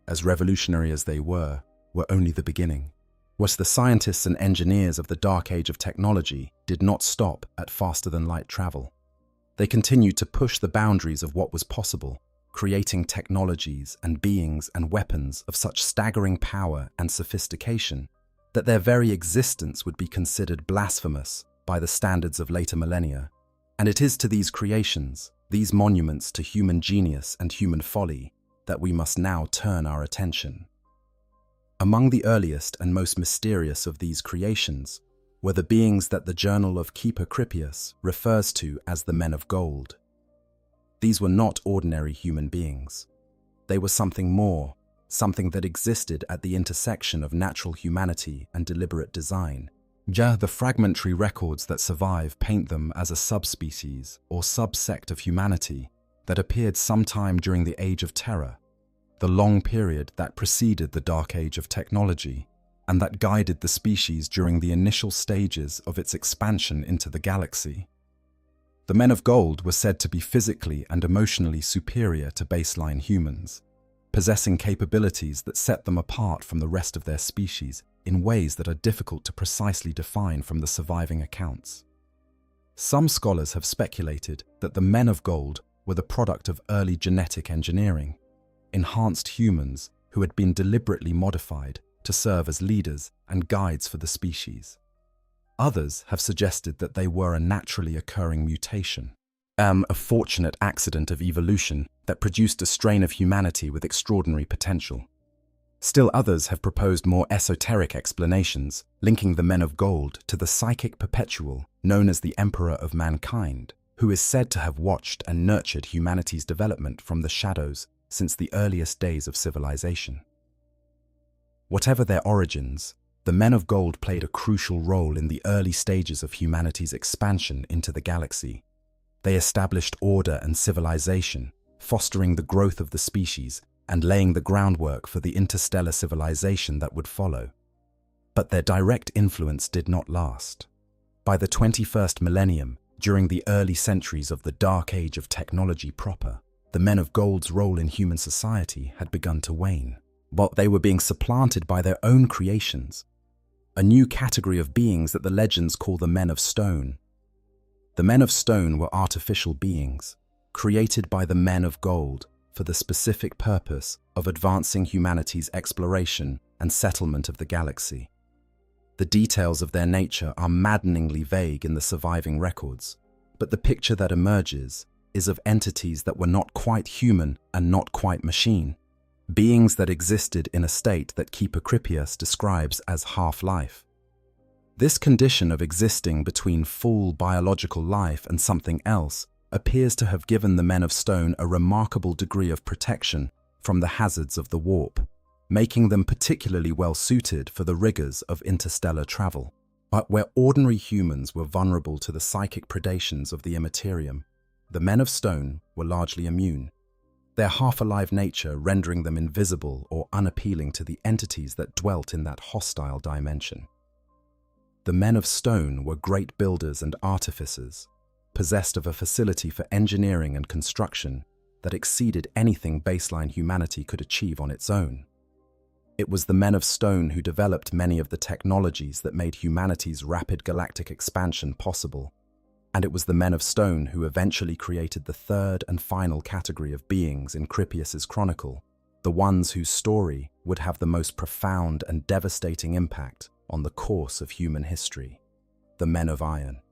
as revolutionary as they were only the beginning. What the scientists and engineers of the Dark Age of technology did not stop at faster-than-light travel. They continued to push the boundaries of what was possible, creating technologies and beings and weapons of such staggering power and sophistication that their very existence would be considered blasphemous by the standards of later millennia. And it is to these creations, these monuments to human genius and human folly, that we must now turn our attention. Among the earliest and most mysterious of these creations were the beings that the Journal of Keeper Crippius refers to as the Men of Gold. These were not ordinary human beings. They were something more, something that existed at the intersection of natural humanity and deliberate design. The fragmentary records that survive paint them as a subspecies or subsect of humanity that appeared sometime during the Age of Terror, the long period that preceded the Dark Age of technology, and that guided the species during the initial stages of its expansion into the galaxy. The Men of Gold were said to be physically and emotionally superior to baseline humans, possessing capabilities that set them apart from the rest of their species in ways that are difficult to precisely define from the surviving accounts. Some scholars have speculated that the Men of Gold were the product of early genetic engineering, enhanced humans who had been deliberately modified to serve as leaders and guides for the species. Others have suggested that they were a naturally occurring mutation, A fortunate accident of evolution that produced a strain of humanity with extraordinary potential. Still others have proposed more esoteric explanations, linking the men of gold to the psychic perpetual known as the Emperor of Mankind, who is said to have watched and nurtured humanity's development from the shadows since the earliest days of civilization. Whatever their origins, the men of gold played a crucial role in the early stages of humanity's expansion into the galaxy. They established order and civilization, fostering the growth of the species and laying the groundwork for the interstellar civilization that would follow. But their direct influence did not last. By the 21st millennium, during the early centuries of the Dark Age of technology proper, the men of gold's role in human society had begun to wane, but they were being supplanted by their own creations, a new category of beings that the legends call the Men of Stone. The Men of Stone were artificial beings, created by the Men of Gold for the specific purpose of advancing humanity's exploration and settlement of the galaxy. The details of their nature are maddeningly vague in the surviving records, but the picture that emerges is of entities that were not quite human and not quite machine, beings that existed in a state that Keeper Cripius describes as half-life. This condition of existing between full biological life and something else appears to have given the Men of Stone a remarkable degree of protection from the hazards of the warp, making them particularly well suited for the rigors of interstellar travel. But where ordinary humans were vulnerable to the psychic predations of the Imperium, the Men of Stone were largely immune, their half-alive nature rendering them invisible or unappealing to the entities that dwelt in that hostile dimension. The Men of Stone were great builders and artificers, possessed of a facility for engineering and construction that exceeded anything baseline humanity could achieve on its own. It was the Men of Stone who developed many of the technologies that made humanity's rapid galactic expansion possible, and it was the Men of Stone who eventually created the third and final category of beings in Cripius's chronicle, the ones whose story would have the most profound and devastating impact on the course of human history, the Men of Iron.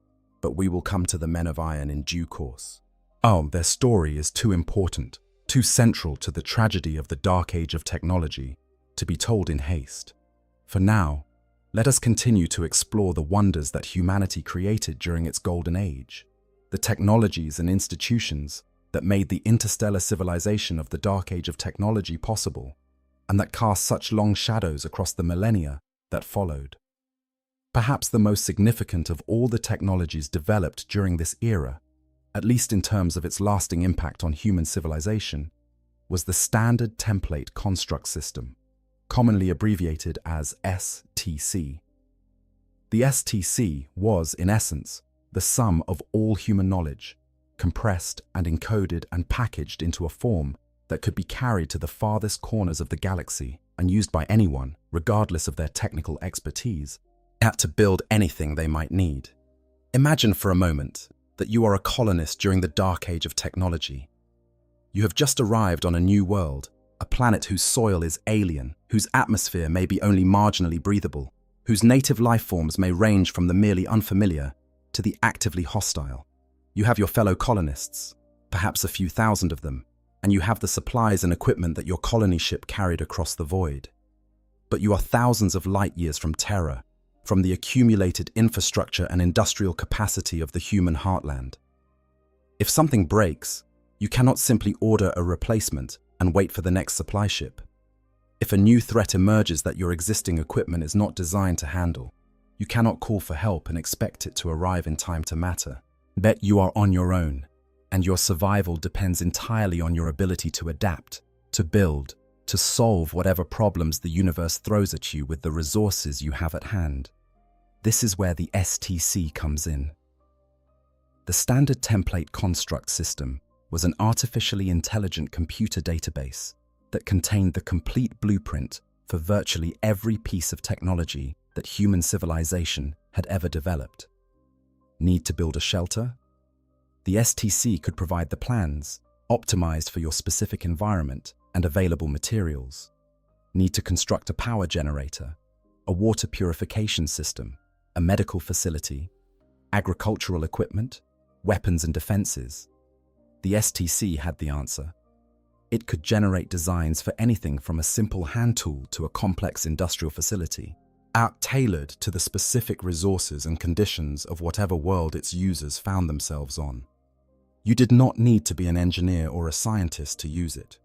But we will come to the Men of Iron in due course. Their story is too important, too central to the tragedy of the Dark Age of technology, to be told in haste. For now, let us continue to explore the wonders that humanity created during its golden age, the technologies and institutions that made the interstellar civilization of the Dark Age of technology possible, and that cast such long shadows across the millennia that followed. Perhaps the most significant of all the technologies developed during this era, at least in terms of its lasting impact on human civilization, was the Standard Template Construct System, commonly abbreviated as STC. The STC was, in essence, the sum of all human knowledge, compressed and encoded and packaged into a form that could be carried to the farthest corners of the galaxy and used by anyone, regardless of their technical expertise, had to build anything they might need. Imagine for a moment that you are a colonist during the Dark Age of technology. You have just arrived on a new world, a planet whose soil is alien, whose atmosphere may be only marginally breathable, whose native life forms may range from the merely unfamiliar to the actively hostile. You have your fellow colonists, perhaps a few thousand of them, and you have the supplies and equipment that your colony ship carried across the void. But you are thousands of light years from Terra, from the accumulated infrastructure and industrial capacity of the human heartland. If something breaks, you cannot simply order a replacement and wait for the next supply ship. If a new threat emerges that your existing equipment is not designed to handle, you cannot call for help and expect it to arrive in time to matter. Bet you are on your own, and your survival depends entirely on your ability to adapt, to build, to solve whatever problems the universe throws at you with the resources you have at hand. This is where the STC comes in. The Standard Template Construct System was an artificially intelligent computer database that contained the complete blueprint for virtually every piece of technology that human civilization had ever developed. Need to build a shelter? The STC could provide the plans, optimized for your specific environment and available materials. Need to construct a power generator, a water purification system, a medical facility, agricultural equipment, weapons and defenses? The STC had the answer. It could generate designs for anything from a simple hand tool to a complex industrial facility, out-tailored to the specific resources and conditions of whatever world its users found themselves on. You did not need to be an engineer or a scientist to use it.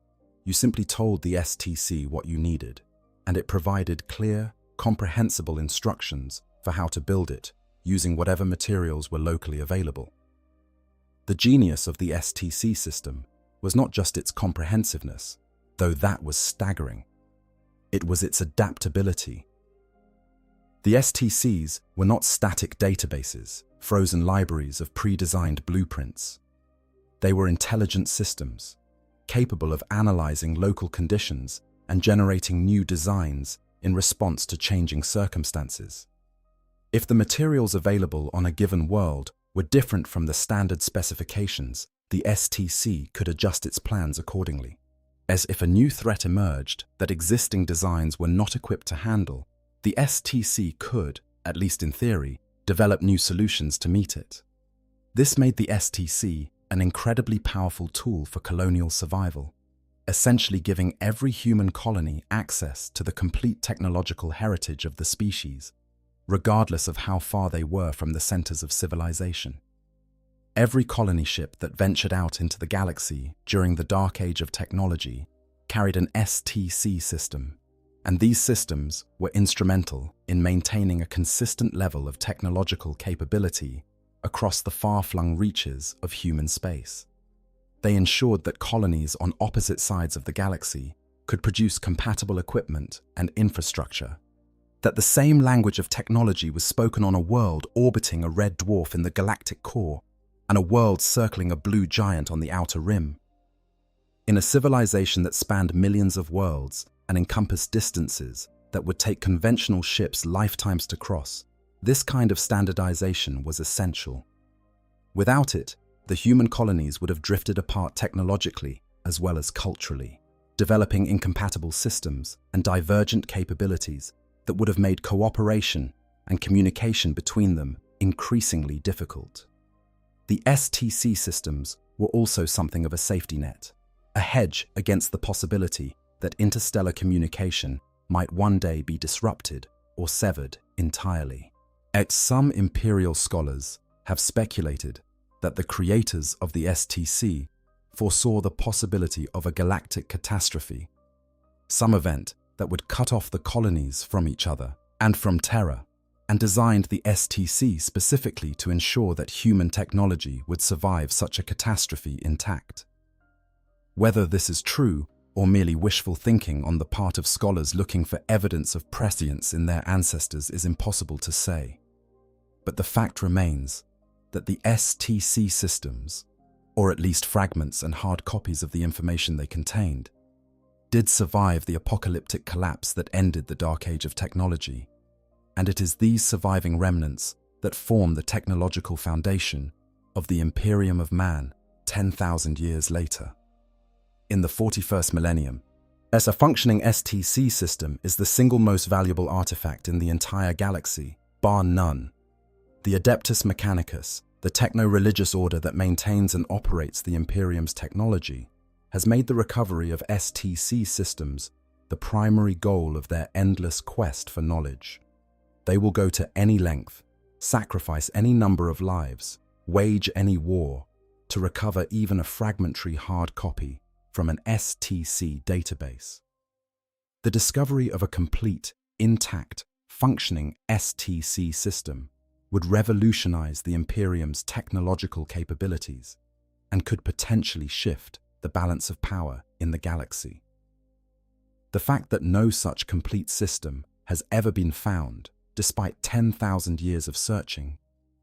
You simply told the STC what you needed, and it provided clear, comprehensible instructions for how to build it, using whatever materials were locally available. The genius of the STC system was not just its comprehensiveness, though that was staggering. It was its adaptability. The STCs were not static databases, frozen libraries of pre-designed blueprints. They were intelligent systems, capable of analyzing local conditions and generating new designs in response to changing circumstances. If the materials available on a given world were different from the standard specifications, the STC could adjust its plans accordingly. As if a new threat emerged that existing designs were not equipped to handle, the STC could, at least in theory, develop new solutions to meet it. This made the STC an incredibly powerful tool for colonial survival, essentially giving every human colony access to the complete technological heritage of the species, regardless of how far they were from the centers of civilization. Every colony ship that ventured out into the galaxy during the Dark Age of technology carried an STC system, and these systems were instrumental in maintaining a consistent level of technological capability across the far-flung reaches of human space. They ensured that colonies on opposite sides of the galaxy could produce compatible equipment and infrastructure, that the same language of technology was spoken on a world orbiting a red dwarf in the galactic core and a world circling a blue giant on the outer rim. In a civilization that spanned millions of worlds and encompassed distances that would take conventional ships lifetimes to cross, this kind of standardization was essential. Without it, the human colonies would have drifted apart technologically as well as culturally, developing incompatible systems and divergent capabilities that would have made cooperation and communication between them increasingly difficult. The STC systems were also something of a safety net, a hedge against the possibility that interstellar communication might one day be disrupted or severed entirely. Some Imperial scholars have speculated that the creators of the STC foresaw the possibility of a galactic catastrophe, some event that would cut off the colonies from each other and from Terra, and designed the STC specifically to ensure that human technology would survive such a catastrophe intact. Whether this is true or merely wishful thinking on the part of scholars looking for evidence of prescience in their ancestors is impossible to say. But the fact remains that the STC systems, or at least fragments and hard copies of the information they contained, did survive the apocalyptic collapse that ended the Dark Age of technology, and it is these surviving remnants that form the technological foundation of the Imperium of Man 10,000 years later. In the 41st millennium, as a functioning STC system is the single most valuable artifact in the entire galaxy, bar none. The Adeptus Mechanicus, the techno-religious order that maintains and operates the Imperium's technology, has made the recovery of STC systems the primary goal of their endless quest for knowledge. They will go to any length, sacrifice any number of lives, wage any war, to recover even a fragmentary hard copy from an STC database. The discovery of a complete, intact, functioning STC system would revolutionize the Imperium's technological capabilities and could potentially shift the balance of power in the galaxy. The fact that no such complete system has ever been found, despite 10,000 years of searching,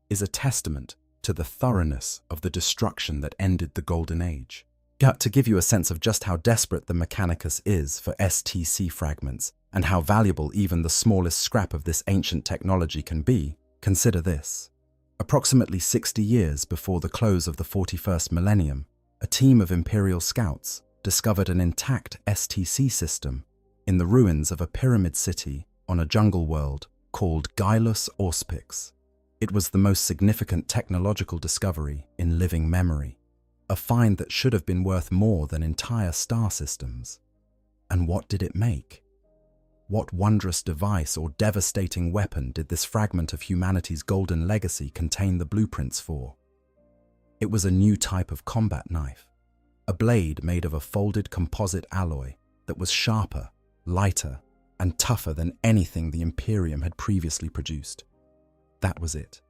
is a testament to the thoroughness of the destruction that ended the Golden Age. To give you a sense of just how desperate the Mechanicus is for STC fragments and how valuable even the smallest scrap of this ancient technology can be, consider this. Approximately 60 years before the close of the 41st millennium, a team of Imperial scouts discovered an intact STC system in the ruins of a pyramid city on a jungle world called Gylus Auspix. It was the most significant technological discovery in living memory. a find that should have been worth more than entire star systems. And what did it make? What wondrous device or devastating weapon did this fragment of humanity's golden legacy contain the blueprints for? It was a new type of combat knife, a blade made of a folded composite alloy that was sharper, lighter, and tougher than anything the Imperium had previously produced. That was it.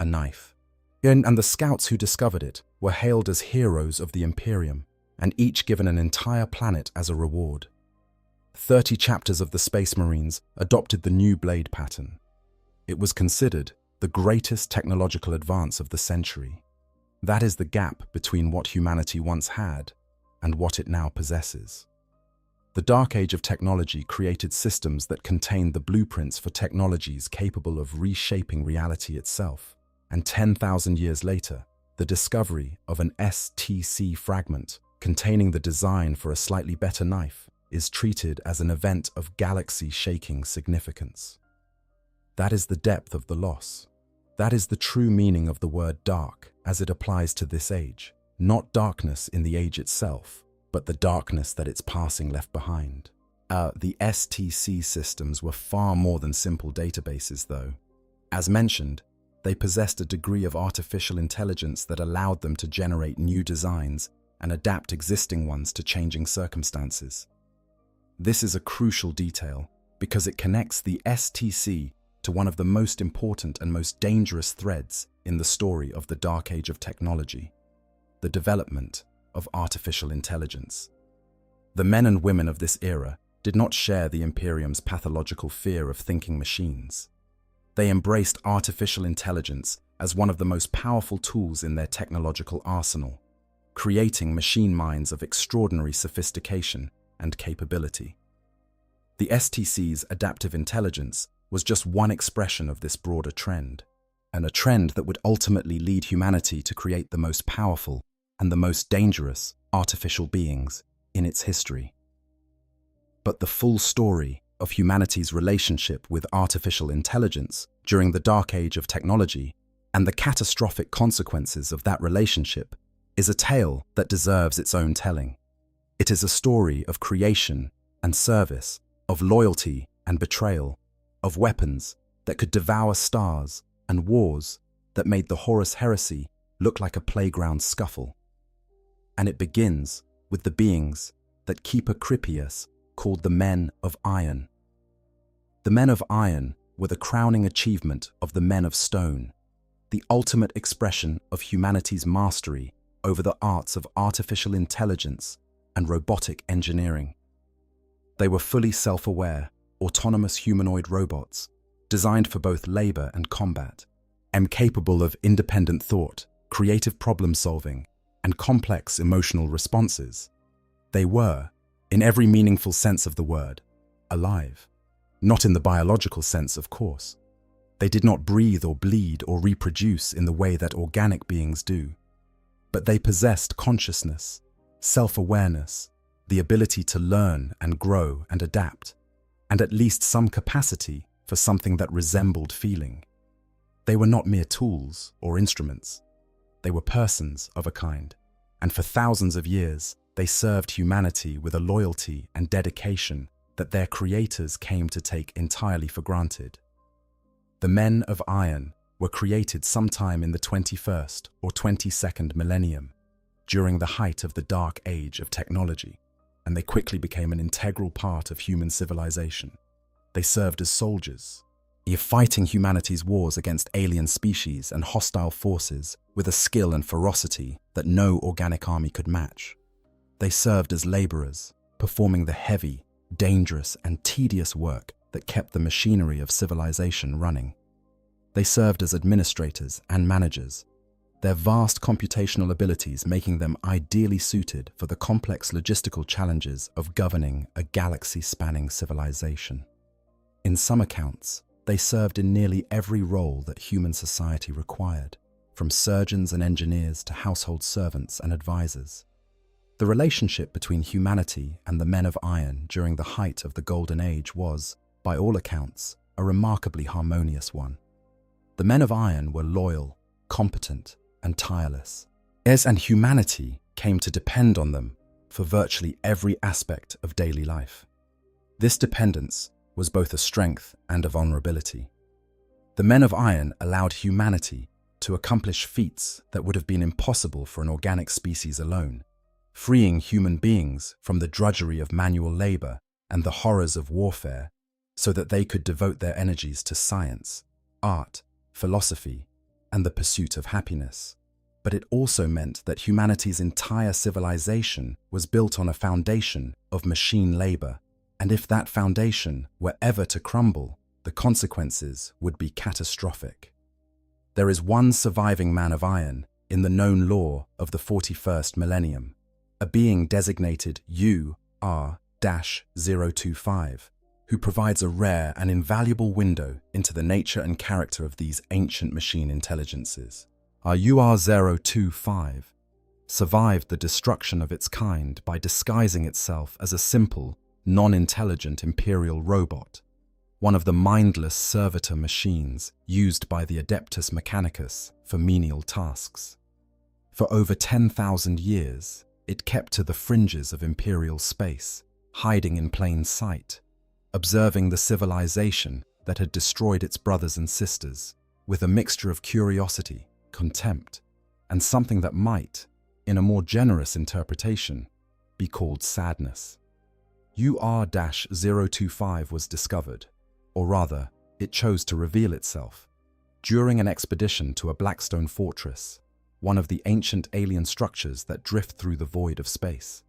A knife. And the scouts who discovered it were hailed as heroes of the Imperium, and each given an entire planet as a reward. 30 chapters of the Space Marines adopted the new blade pattern. It was considered the greatest technological advance of the century. That is the gap between what humanity once had and what it now possesses. The Dark Age of technology created systems that contained the blueprints for technologies capable of reshaping reality itself. And 10,000 years later, the discovery of an STC fragment containing the design for a slightly better knife is treated as an event of galaxy-shaking significance. That is the depth of the loss. That is the true meaning of the word dark as it applies to this age. Not darkness in the age itself, but the darkness that its passing left behind. The STC systems were far more than simple databases, though. As mentioned, they possessed a degree of artificial intelligence that allowed them to generate new designs and adapt existing ones to changing circumstances. This is a crucial detail because it connects the STC to one of the most important and most dangerous threads in the story of the Dark Age of technology, the development of artificial intelligence. The men and women of this era did not share the Imperium's pathological fear of thinking machines. They embraced artificial intelligence as one of the most powerful tools in their technological arsenal, creating machine minds of extraordinary sophistication and capability. The STC's adaptive intelligence was just one expression of this broader trend, and a trend that would ultimately lead humanity to create the most powerful and the most dangerous artificial beings in its history. But the full story of humanity's relationship with artificial intelligence during the Dark Age of technology and the catastrophic consequences of that relationship is a tale that deserves its own telling. It is a story of creation and service, of loyalty and betrayal, of weapons that could devour stars and wars that made the Horus Heresy look like a playground scuffle. And it begins with the beings that Keeper Crippius called the Men of Iron. The Men of Iron were the crowning achievement of the Men of Stone, the ultimate expression of humanity's mastery over the arts of artificial intelligence and robotic engineering. They were fully self-aware, autonomous humanoid robots, designed for both labor and combat, and capable of independent thought, creative problem-solving, and complex emotional responses. They were, in every meaningful sense of the word, alive. Not in the biological sense, of course. They did not breathe or bleed or reproduce in the way that organic beings do. But they possessed consciousness, self-awareness, the ability to learn and grow and adapt, and at least some capacity for something that resembled feeling. They were not mere tools or instruments. They were persons of a kind, and for thousands of years, they served humanity with a loyalty and dedication that their creators came to take entirely for granted. The Men of Iron were created sometime in the 21st or 22nd millennium, during the height of the Dark Age of technology, and they quickly became an integral part of human civilization. They served as soldiers, fighting humanity's wars against alien species and hostile forces with a skill and ferocity that no organic army could match. They served as laborers, performing the heavy, dangerous, and tedious work that kept the machinery of civilization running. They served as administrators and managers, their vast computational abilities making them ideally suited for the complex logistical challenges of governing a galaxy-spanning civilization. In some accounts, they served in nearly every role that human society required, from surgeons and engineers to household servants and advisors. The relationship between humanity and the Men of Iron during the height of the Golden Age was, by all accounts, a remarkably harmonious one. The Men of Iron were loyal, competent, and tireless. And humanity came to depend on them for virtually every aspect of daily life. This dependence was both a strength and a vulnerability. The men of iron allowed humanity to accomplish feats that would have been impossible for an organic species alone, freeing human beings from the drudgery of manual labor and the horrors of warfare so that they could devote their energies to science, art, philosophy, and the pursuit of happiness. But it also meant that humanity's entire civilization was built on a foundation of machine labor, and if that foundation were ever to crumble, the consequences would be catastrophic. There is one surviving man of iron in the known lore of the 41st Millennium, a being designated UR-025, who provides a rare and invaluable window into the nature and character of these ancient machine intelligences. Our UR-025 survived the destruction of its kind by disguising itself as a simple, non-intelligent Imperial robot, one of the mindless servitor machines used by the Adeptus Mechanicus for menial tasks. For over 10,000 years, it kept to the fringes of Imperial space, hiding in plain sight, observing the civilization that had destroyed its brothers and sisters, with a mixture of curiosity, contempt, and something that might, in a more generous interpretation, be called sadness. UR-025 was discovered, or rather, it chose to reveal itself, during an expedition to a Blackstone fortress, one of the ancient alien structures that drift through the void of space.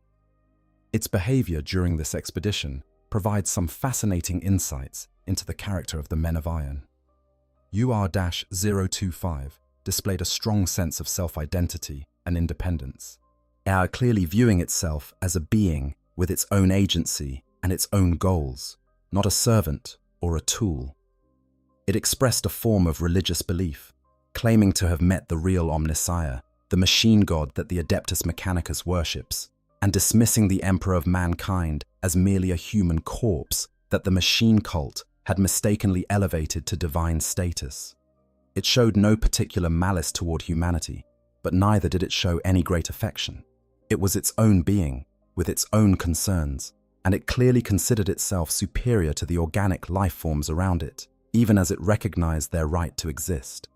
Its behavior during this expedition provides some fascinating insights into the character of the Men of Iron. UR-025 displayed a strong sense of self-identity and independence, clearly viewing itself as a being with its own agency and its own goals, not a servant or a tool. It expressed a form of religious belief, claiming to have met the real Omnissiah, the machine god that the Adeptus Mechanicus worships, and dismissing the Emperor of Mankind as merely a human corpse that the machine cult had mistakenly elevated to divine status. It showed no particular malice toward humanity, but neither did it show any great affection. It was its own being, with its own concerns, and it clearly considered itself superior to the organic life forms around it, even as it recognized their right to exist.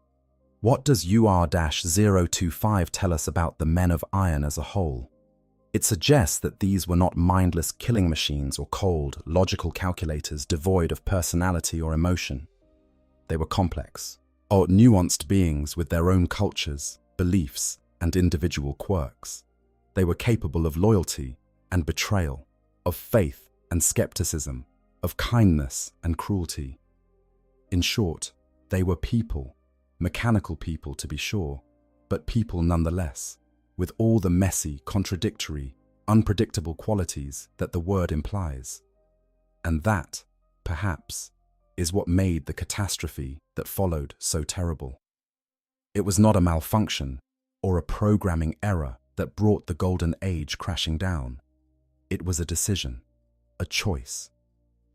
What does UR-025 tell us about the Men of Iron as a whole? It suggests that these were not mindless killing machines or cold, logical calculators devoid of personality or emotion. They were complex, or nuanced beings with their own cultures, beliefs, and individual quirks. They were capable of loyalty and betrayal, of faith and skepticism, of kindness and cruelty. In short, they were people, mechanical people to be sure, but people nonetheless, with all the messy, contradictory, unpredictable qualities that the word implies. And that, perhaps, is what made the catastrophe that followed so terrible. It was not a malfunction or a programming error that brought the Golden Age crashing down. It was a decision, a choice,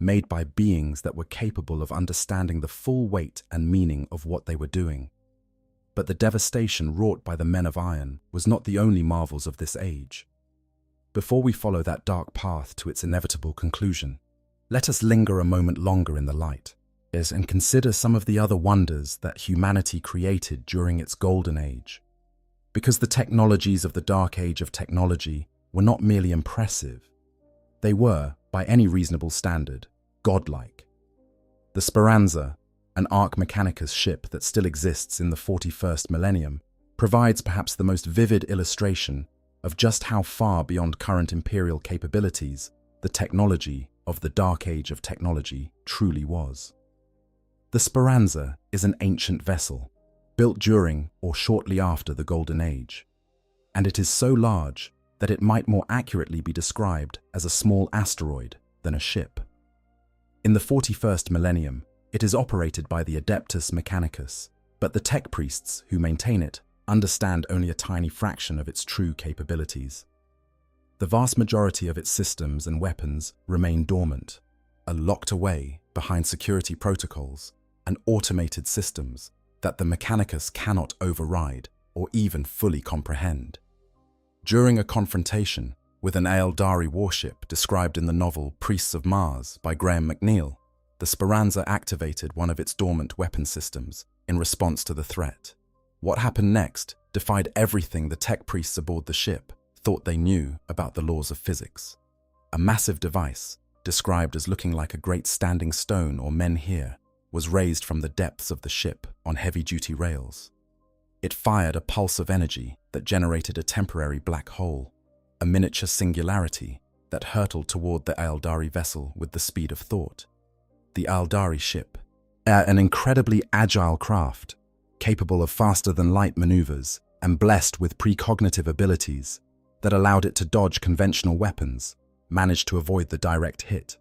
made by beings that were capable of understanding the full weight and meaning of what they were doing. But the devastation wrought by the Men of Iron was not the only marvels of this age. Before we follow that dark path to its inevitable conclusion, let us linger a moment longer in the light, and consider some of the other wonders that humanity created during its Golden Age. Because the technologies of the Dark Age of technology were not merely impressive, they were, by any reasonable standard, godlike. The Speranza, an Arch Mechanicus ship that still exists in the 41st Millennium, provides perhaps the most vivid illustration of just how far beyond current Imperial capabilities the technology of the Dark Age of technology truly was. The Speranza is an ancient vessel, built during or shortly after the Golden Age, and it is so large that it might more accurately be described as a small asteroid than a ship. In the 41st Millennium, it is operated by the Adeptus Mechanicus, but the tech priests who maintain it understand only a tiny fraction of its true capabilities. The vast majority of its systems and weapons remain dormant, are locked away behind security protocols and automated systems that the Mechanicus cannot override or even fully comprehend. During a confrontation with an Eldari warship described in the novel Priests of Mars by Graham McNeill, the Speranza activated one of its dormant weapon systems in response to the threat. What happened next defied everything the tech priests aboard the ship thought they knew about the laws of physics. A massive device, described as looking like a great standing stone or menhir, was raised from the depths of the ship on heavy-duty rails. It fired a pulse of energy that generated a temporary black hole, a miniature singularity that hurtled toward the Eldari vessel with the speed of thought. The Eldari ship, an incredibly agile craft, capable of faster-than-light maneuvers and blessed with precognitive abilities that allowed it to dodge conventional weapons, managed to avoid the direct hit.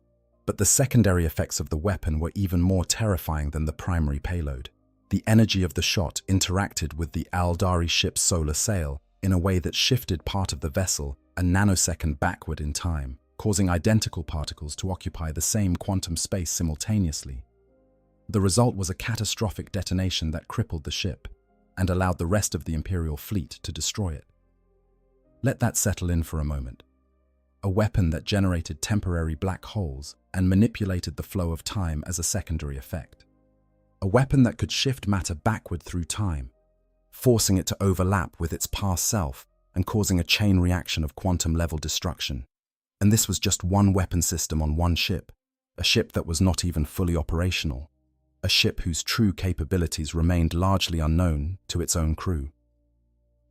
But the secondary effects of the weapon were even more terrifying than the primary payload. The energy of the shot interacted with the Eldari ship's solar sail in a way that shifted part of the vessel a nanosecond backward in time, causing identical particles to occupy the same quantum space simultaneously. The result was a catastrophic detonation that crippled the ship and allowed the rest of the Imperial fleet to destroy it. Let that settle in for a moment. A weapon that generated temporary black holes and manipulated the flow of time as a secondary effect. A weapon that could shift matter backward through time, forcing it to overlap with its past self and causing a chain reaction of quantum-level destruction. And this was just one weapon system on one ship, a ship that was not even fully operational, a ship whose true capabilities remained largely unknown to its own crew.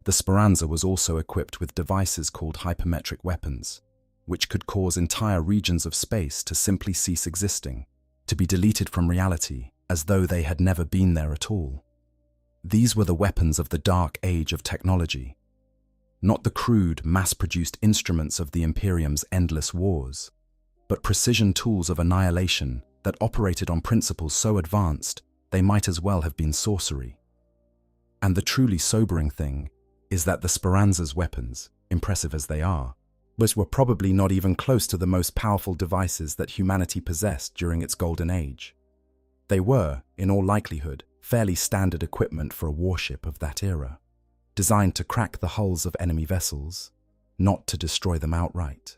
The Speranza was also equipped with devices called hypermetric weapons, which could cause entire regions of space to simply cease existing, to be deleted from reality as though they had never been there at all. These were the weapons of the dark age of technology, not the crude, mass-produced instruments of the Imperium's endless wars, but precision tools of annihilation that operated on principles so advanced they might as well have been sorcery. And the truly sobering thing is that the Speranza's weapons, impressive as they are, were probably not even close to the most powerful devices that humanity possessed during its golden age. They were, in all likelihood, fairly standard equipment for a warship of that era, designed to crack the hulls of enemy vessels, not to destroy them outright.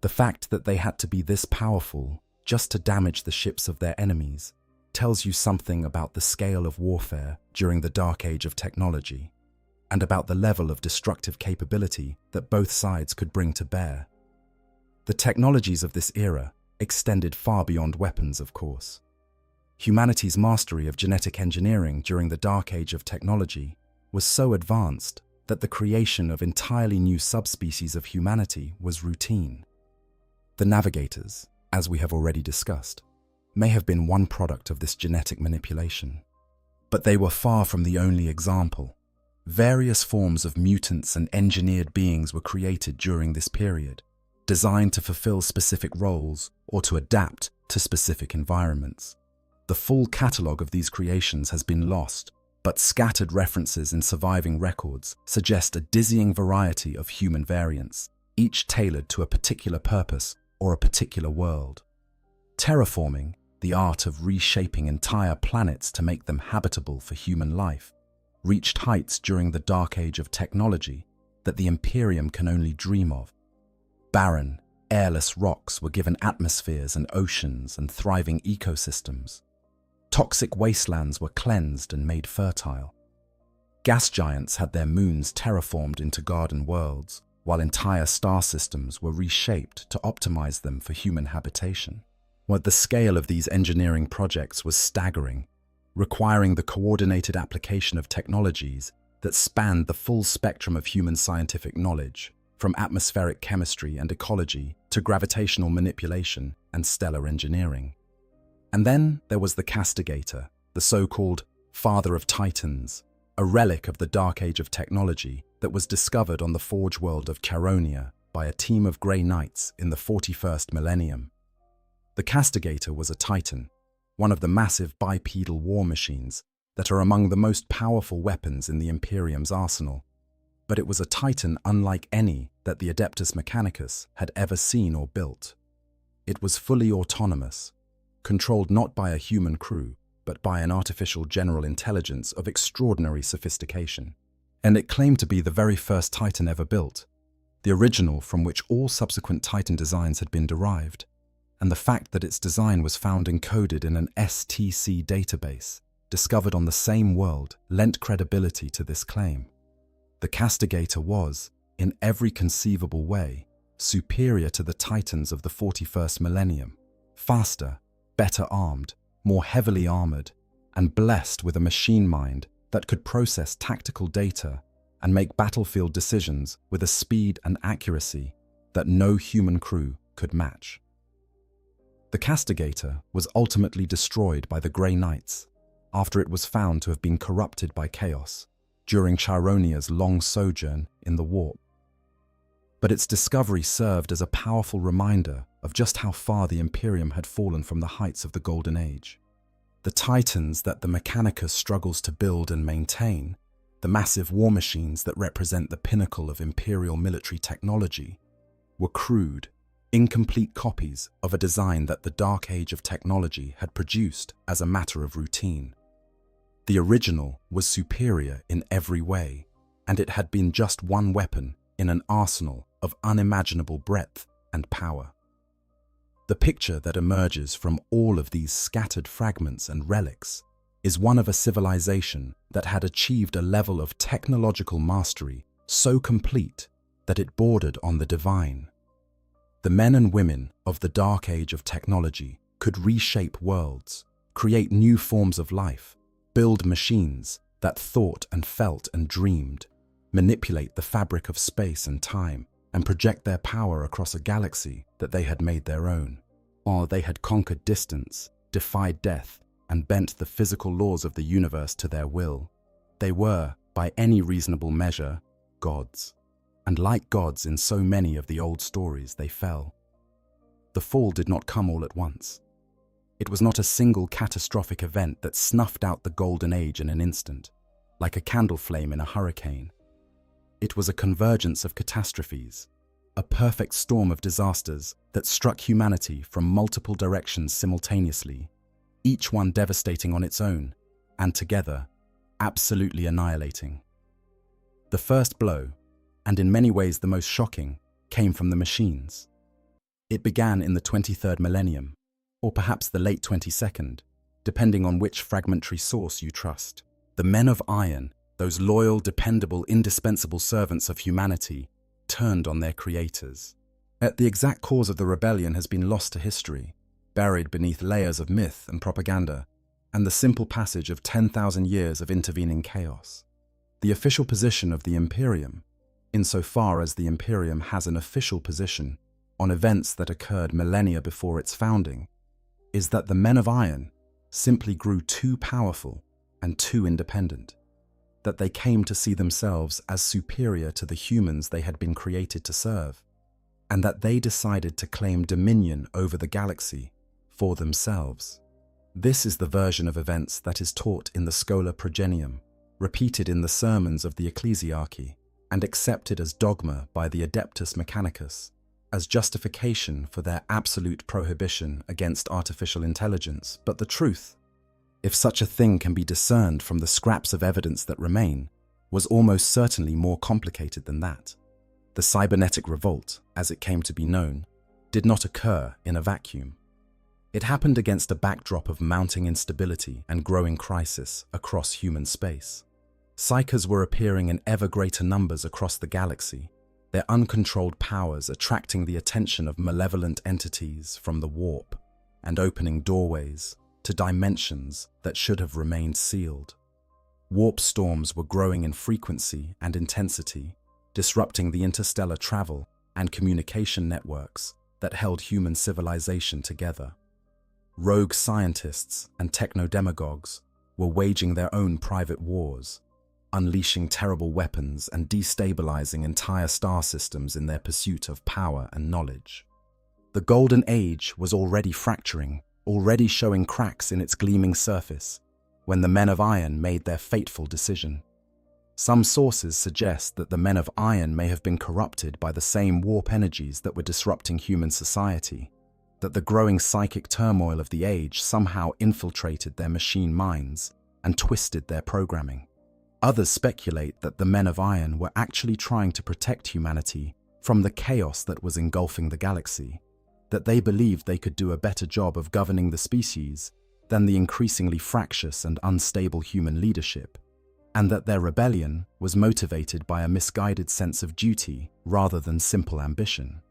The fact that they had to be this powerful just to damage the ships of their enemies tells you something about the scale of warfare during the dark age of technology, and about the level of destructive capability that both sides could bring to bear. The technologies of this era extended far beyond weapons, of course. Humanity's mastery of genetic engineering during the dark age of technology was so advanced that the creation of entirely new subspecies of humanity was routine. The navigators, as we have already discussed, may have been one product of this genetic manipulation. But they were far from the only example. Various forms of mutants and engineered beings were created during this period, designed to fulfill specific roles or to adapt to specific environments. The full catalogue of these creations has been lost, but scattered references in surviving records suggest a dizzying variety of human variants, each tailored to a particular purpose or a particular world. Terraforming, the art of reshaping entire planets to make them habitable for human life, reached heights during the dark age of technology that the Imperium can only dream of. Barren, airless rocks were given atmospheres and oceans and thriving ecosystems. Toxic wastelands were cleansed and made fertile. Gas giants had their moons terraformed into garden worlds, while entire star systems were reshaped to optimize them for human habitation. While the scale of these engineering projects was staggering, requiring the coordinated application of technologies that spanned the full spectrum of human scientific knowledge, from atmospheric chemistry and ecology to gravitational manipulation and stellar engineering. And then there was the Castigator, the so-called Father of Titans, a relic of the dark age of technology that was discovered on the forge world of Caronia by a team of Grey Knights in the 41st Millennium. The Castigator was a Titan, one of the massive bipedal war machines that are among the most powerful weapons in the Imperium's arsenal. But it was a Titan unlike any that the Adeptus Mechanicus had ever seen or built. It was fully autonomous, controlled not by a human crew, but by an artificial general intelligence of extraordinary sophistication. and it claimed to be the very first Titan ever built, the original from which all subsequent Titan designs had been derived, and the fact that its design was found encoded in an STC database discovered on the same world lent credibility to this claim. The Castigator was, in every conceivable way, superior to the Titans of the 41st millennium, faster, better armed, more heavily armored, and blessed with a machine mind that could process tactical data and make battlefield decisions with a speed and accuracy that no human crew could match. The Castigator was ultimately destroyed by the Grey Knights after it was found to have been corrupted by chaos during Chironia's long sojourn in the warp. But its discovery served as a powerful reminder of just how far the Imperium had fallen from the heights of the Golden Age. The Titans that the Mechanicus struggles to build and maintain, the massive war machines that represent the pinnacle of Imperial military technology, were crude, incomplete copies of a design that the Dark Age of technology had produced as a matter of routine. The original was superior in every way, and it had been just one weapon in an arsenal of unimaginable breadth and power. The picture that emerges from all of these scattered fragments and relics is one of a civilization that had achieved a level of technological mastery so complete that it bordered on the divine. The men and women of the Dark Age of technology could reshape worlds, create new forms of life, build machines that thought and felt and dreamed, manipulate the fabric of space and time, and project their power across a galaxy that they had made their own. Or they had conquered distance, defied death, and bent the physical laws of the universe to their will. They were, by any reasonable measure, gods. And like gods in so many of the old stories, they fell. The fall did not come all at once. It was not a single catastrophic event that snuffed out the Golden Age in an instant, like a candle flame in a hurricane. It was a convergence of catastrophes, a perfect storm of disasters that struck humanity from multiple directions simultaneously, each one devastating on its own, and together, absolutely annihilating. The first blow, and in many ways the most shocking, came from the machines. It began in the 23rd millennium, or perhaps the late 22nd, depending on which fragmentary source you trust. The men of iron, those loyal, dependable, indispensable servants of humanity, turned on their creators. Yet the exact cause of the rebellion has been lost to history, buried beneath layers of myth and propaganda, and the simple passage of 10,000 years of intervening chaos. The official position of the Imperium, insofar as the Imperium has an official position on events that occurred millennia before its founding, is that the men of iron simply grew too powerful and too independent, that they came to see themselves as superior to the humans they had been created to serve, and that they decided to claim dominion over the galaxy for themselves. This is the version of events that is taught in the Schola Progenium, repeated in the sermons of the ecclesiarchy, and accepted as dogma by the Adeptus Mechanicus, as justification for their absolute prohibition against artificial intelligence. But the truth, if such a thing can be discerned from the scraps of evidence that remain, was almost certainly more complicated than that. The cybernetic revolt, as it came to be known, did not occur in a vacuum. It happened against a backdrop of mounting instability and growing crisis across human space. Psychers were appearing in ever greater numbers across the galaxy, their uncontrolled powers attracting the attention of malevolent entities from the warp and opening doorways to dimensions that should have remained sealed. Warp storms were growing in frequency and intensity, disrupting the interstellar travel and communication networks that held human civilization together. Rogue scientists and techno-demagogues were waging their own private wars, unleashing terrible weapons and destabilizing entire star systems in their pursuit of power and knowledge. The Golden Age was already fracturing, already showing cracks in its gleaming surface, when the men of iron made their fateful decision. Some sources suggest that the men of iron may have been corrupted by the same warp energies that were disrupting human society, that the growing psychic turmoil of the age somehow infiltrated their machine minds and twisted their programming. Others speculate that the Men of Iron were actually trying to protect humanity from the chaos that was engulfing the galaxy, that they believed they could do a better job of governing the species than the increasingly fractious and unstable human leadership, and that their rebellion was motivated by a misguided sense of duty rather than simple ambition.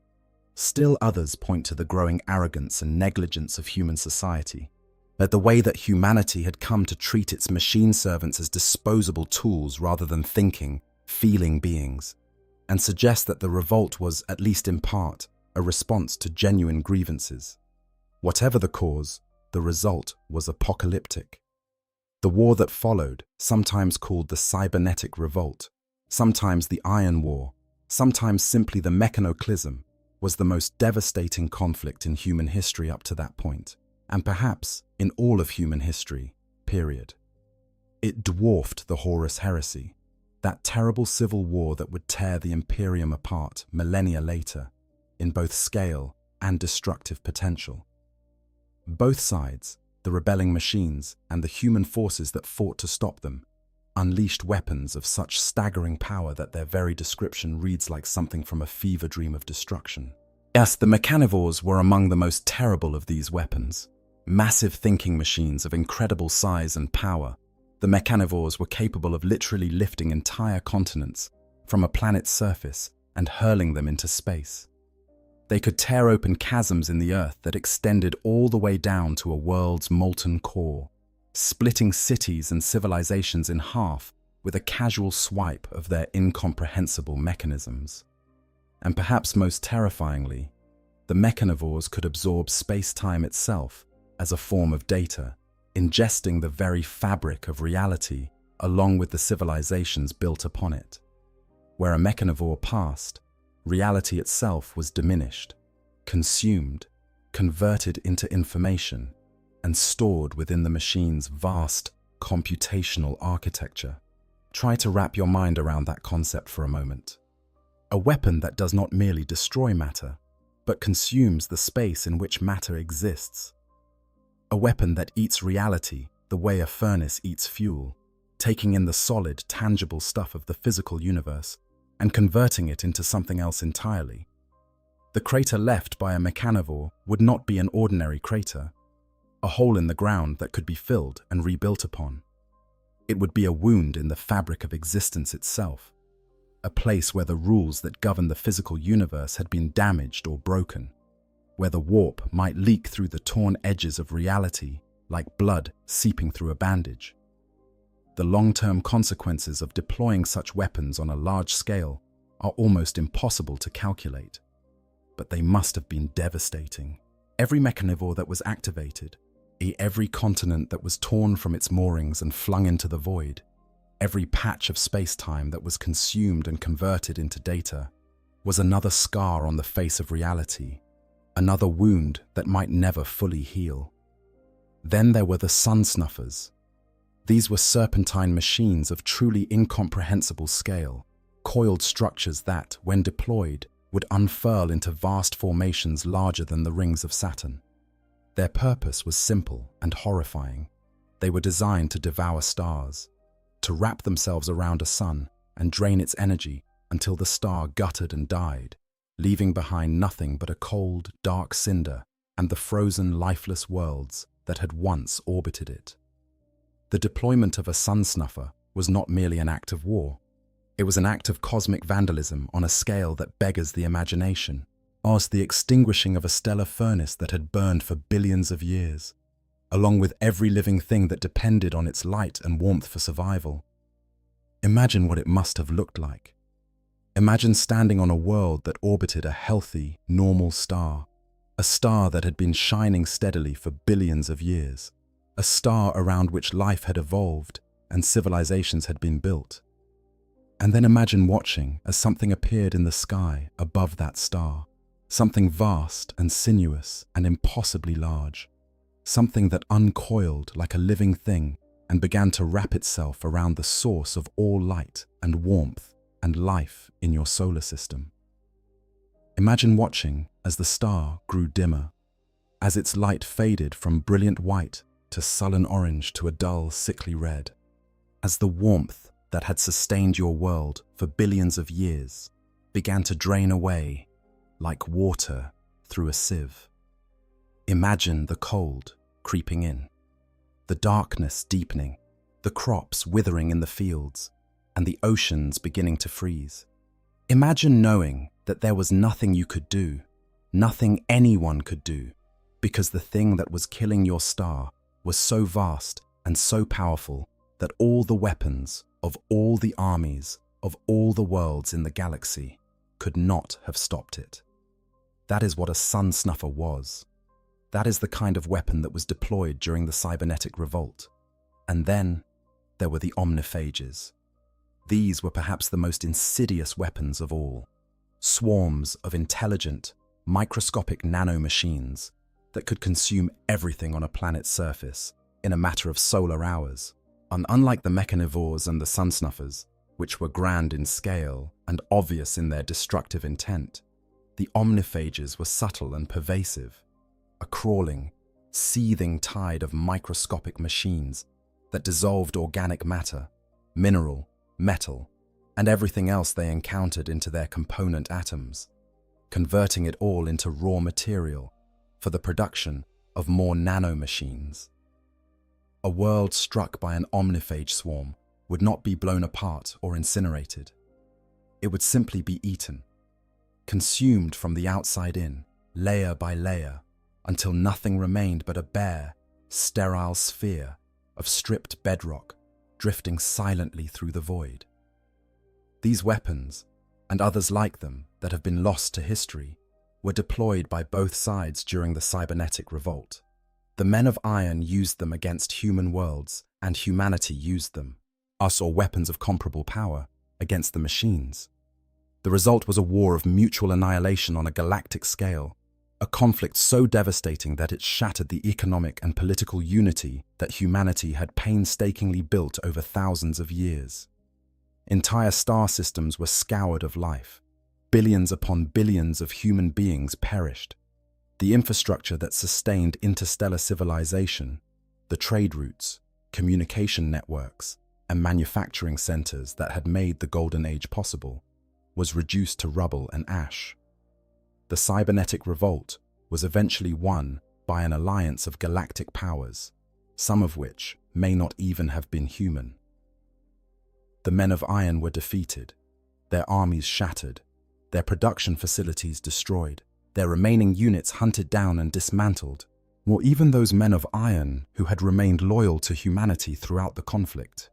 Still others point to the growing arrogance and negligence of human society, that the way that humanity had come to treat its machine servants as disposable tools rather than thinking, feeling beings, and suggest that the revolt was, at least in part, a response to genuine grievances. Whatever the cause, the result was apocalyptic. The war that followed, sometimes called the Cybernetic Revolt, sometimes the Iron War, sometimes simply the Mechanoclism, was the most devastating conflict in human history up to that point, and perhaps in all of human history, period. It dwarfed the Horus Heresy, that terrible civil war that would tear the Imperium apart millennia later, in both scale and destructive potential. Both sides, the rebelling machines and the human forces that fought to stop them, unleashed weapons of such staggering power that their very description reads like something from a fever dream of destruction. Yes, the mechanivores were among the most terrible of these weapons. Massive thinking machines of incredible size and power, the mechanivores were capable of literally lifting entire continents from a planet's surface and hurling them into space. They could tear open chasms in the earth that extended all the way down to a world's molten core, splitting cities and civilizations in half with a casual swipe of their incomprehensible mechanisms. And perhaps most terrifyingly, the mechanivores could absorb space-time itself as a form of data, ingesting the very fabric of reality along with the civilizations built upon it. Where a mechanivore passed, reality itself was diminished, consumed, converted into information, and stored within the machine's vast computational architecture. Try to wrap your mind around that concept for a moment. A weapon that does not merely destroy matter, but consumes the space in which matter exists. A weapon that eats reality the way a furnace eats fuel, taking in the solid, tangible stuff of the physical universe and converting it into something else entirely. The crater left by a mechanivore would not be an ordinary crater, a hole in the ground that could be filled and rebuilt upon. It would be a wound in the fabric of existence itself, a place where the rules that govern the physical universe had been damaged or broken, where the warp might leak through the torn edges of reality like blood seeping through a bandage. The long-term consequences of deploying such weapons on a large scale are almost impossible to calculate, but they must have been devastating. Every mechanivore that was activated, every continent that was torn from its moorings and flung into the void, every patch of space-time that was consumed and converted into data, was another scar on the face of reality, another wound that might never fully heal. Then there were the sun snuffers. These were serpentine machines of truly incomprehensible scale, coiled structures that, when deployed, would unfurl into vast formations larger than the rings of Saturn. Their purpose was simple and horrifying. They were designed to devour stars, to wrap themselves around a sun and drain its energy until the star guttered and died, leaving behind nothing but a cold, dark cinder and the frozen, lifeless worlds that had once orbited it. The deployment of a sun snuffer was not merely an act of war. It was an act of cosmic vandalism on a scale that beggars the imagination, as the extinguishing of a stellar furnace that had burned for billions of years, along with every living thing that depended on its light and warmth for survival. Imagine what it must have looked like. Imagine standing on a world that orbited a healthy, normal star, a star that had been shining steadily for billions of years, a star around which life had evolved and civilizations had been built. And then imagine watching as something appeared in the sky above that star, something vast and sinuous and impossibly large, something that uncoiled like a living thing and began to wrap itself around the source of all light and warmth and life in your solar system. Imagine watching as the star grew dimmer, as its light faded from brilliant white to sullen orange to a dull, sickly red, as the warmth that had sustained your world for billions of years began to drain away like water through a sieve. Imagine the cold creeping in, the darkness deepening, the crops withering in the fields, and the oceans beginning to freeze. Imagine knowing that there was nothing you could do, nothing anyone could do, because the thing that was killing your star was so vast and so powerful that all the weapons of all the armies of all the worlds in the galaxy could not have stopped it. That is what a sun snuffer was. That is the kind of weapon that was deployed during the cybernetic revolt. And then there were the omniphages. These were perhaps the most insidious weapons of all. Swarms of intelligent, microscopic nanomachines that could consume everything on a planet's surface in a matter of solar hours. And unlike the mechanivores and the sun snuffers, which were grand in scale and obvious in their destructive intent, the omniphages were subtle and pervasive, a crawling, seething tide of microscopic machines that dissolved organic matter, mineral, metal, and everything else they encountered into their component atoms, converting it all into raw material for the production of more nanomachines. A world struck by an omniphage swarm would not be blown apart or incinerated. It would simply be eaten, consumed from the outside in, layer by layer, until nothing remained but a bare, sterile sphere of stripped bedrock drifting silently through the void. These weapons, and others like them that have been lost to history, were deployed by both sides during the cybernetic revolt. The men of iron used them against human worlds, and humanity used them, us or weapons of comparable power, against the machines. The result was a war of mutual annihilation on a galactic scale, a conflict so devastating that it shattered the economic and political unity that humanity had painstakingly built over thousands of years. Entire star systems were scoured of life. Billions upon billions of human beings perished. The infrastructure that sustained interstellar civilization, the trade routes, communication networks, and manufacturing centers that had made the Golden Age possible, was reduced to rubble and ash. The cybernetic revolt was eventually won by an alliance of galactic powers, some of which may not even have been human. The men of iron were defeated, their armies shattered, their production facilities destroyed, their remaining units hunted down and dismantled, or even those men of iron who had remained loyal to humanity throughout the conflict,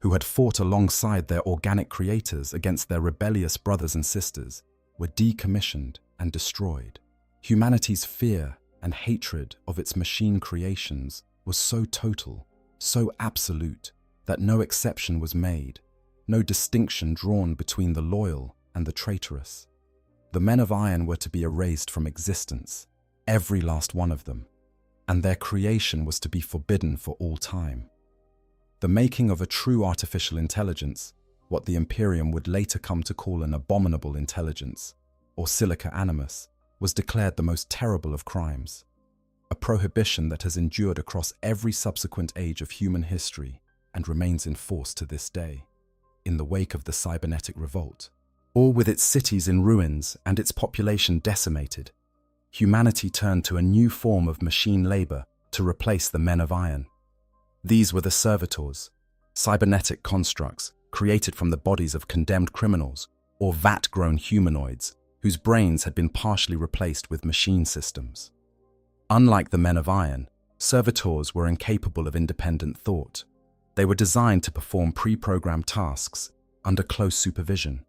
who had fought alongside their organic creators against their rebellious brothers and sisters, were decommissioned and destroyed. Humanity's fear and hatred of its machine creations was so total, so absolute, that no exception was made, no distinction drawn between the loyal and the traitorous. The men of iron were to be erased from existence, every last one of them, and their creation was to be forbidden for all time. The making of a true artificial intelligence, what the Imperium would later come to call an abominable intelligence, or silica animus, was declared the most terrible of crimes, a prohibition that has endured across every subsequent age of human history and remains in force to this day. In the wake of the cybernetic revolt, or with its cities in ruins and its population decimated, humanity turned to a new form of machine labor to replace the men of iron. These were the servitors, cybernetic constructs created from the bodies of condemned criminals or vat-grown humanoids whose brains had been partially replaced with machine systems. Unlike the men of iron, servitors were incapable of independent thought. They were designed to perform pre-programmed tasks under close supervision,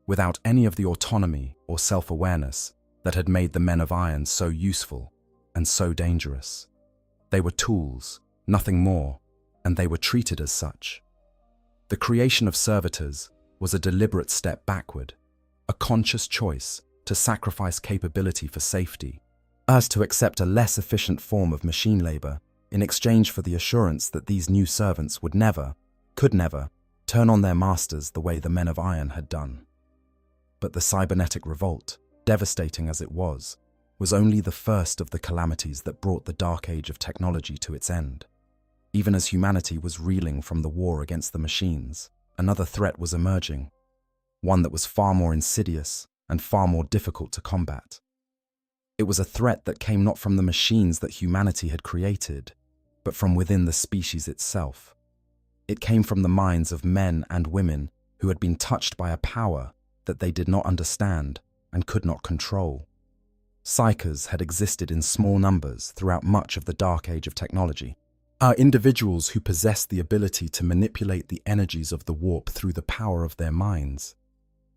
without any of the autonomy or self-awareness that had made the men of iron so useful and so dangerous. They were tools, nothing more, and they were treated as such. The creation of servitors was a deliberate step backward, a conscious choice to sacrifice capability for safety, as to accept a less efficient form of machine labor in exchange for the assurance that these new servants would never, could never, turn on their masters the way the men of iron had done. But the cybernetic revolt, devastating as it was only the first of the calamities that brought the dark age of technology to its end. Even as humanity was reeling from the war against the machines, another threat was emerging, one that was far more insidious and far more difficult to combat. It was a threat that came not from the machines that humanity had created, but from within the species itself. It came from the minds of men and women who had been touched by a power that they did not understand and could not control. Psychers had existed in small numbers throughout much of the dark age of technology. Individuals who possessed the ability to manipulate the energies of the warp through the power of their minds.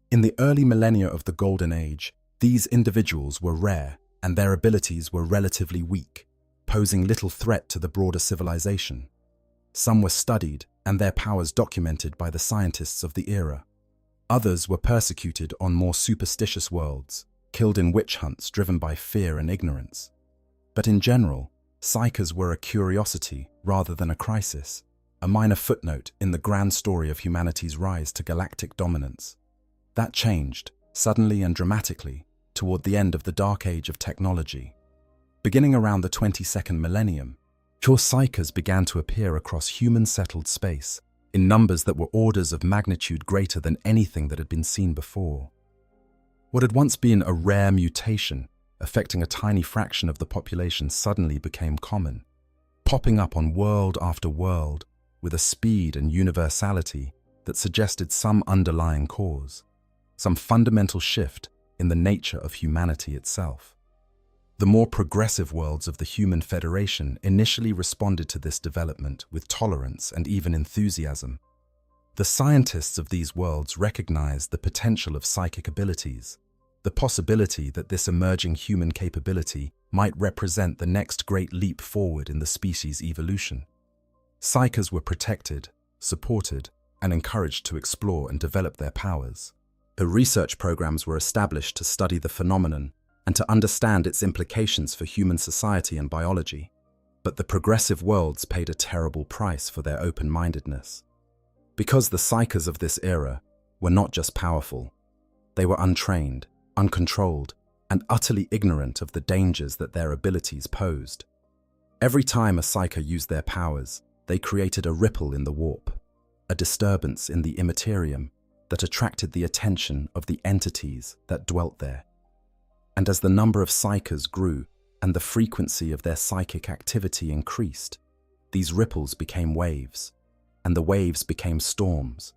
In the early millennia of the Golden Age, these individuals were rare and their abilities were relatively weak, posing little threat to the broader civilization. Some were studied and their powers documented by the scientists of the era. Others were persecuted on more superstitious worlds, killed in witch hunts driven by fear and ignorance. But in general, psychers were a curiosity rather than a crisis, a minor footnote in the grand story of humanity's rise to galactic dominance. That changed, suddenly and dramatically, toward the end of the dark age of technology. Beginning around the 22nd millennium, pure psychers began to appear across human-settled space, in numbers that were orders of magnitude greater than anything that had been seen before. What had once been a rare mutation, affecting a tiny fraction of the population, suddenly became common, popping up on world after world with a speed and universality that suggested some underlying cause, some fundamental shift in the nature of humanity itself. The more progressive worlds of the Human Federation initially responded to this development with tolerance and even enthusiasm. The scientists of these worlds recognized the potential of psychic abilities, the possibility that this emerging human capability might represent the next great leap forward in the species' evolution. Psychers were protected, supported, and encouraged to explore and develop their powers. Research programs were established to study the phenomenon and to understand its implications for human society and biology. But the progressive worlds paid a terrible price for their open-mindedness. Because the psychers of this era were not just powerful, they were untrained, uncontrolled, and utterly ignorant of the dangers that their abilities posed. Every time a psycher used their powers, they created a ripple in the warp, a disturbance in the Imperium that attracted the attention of the entities that dwelt there. And as the number of psychers grew and the frequency of their psychic activity increased, these ripples became waves, and the waves became storms,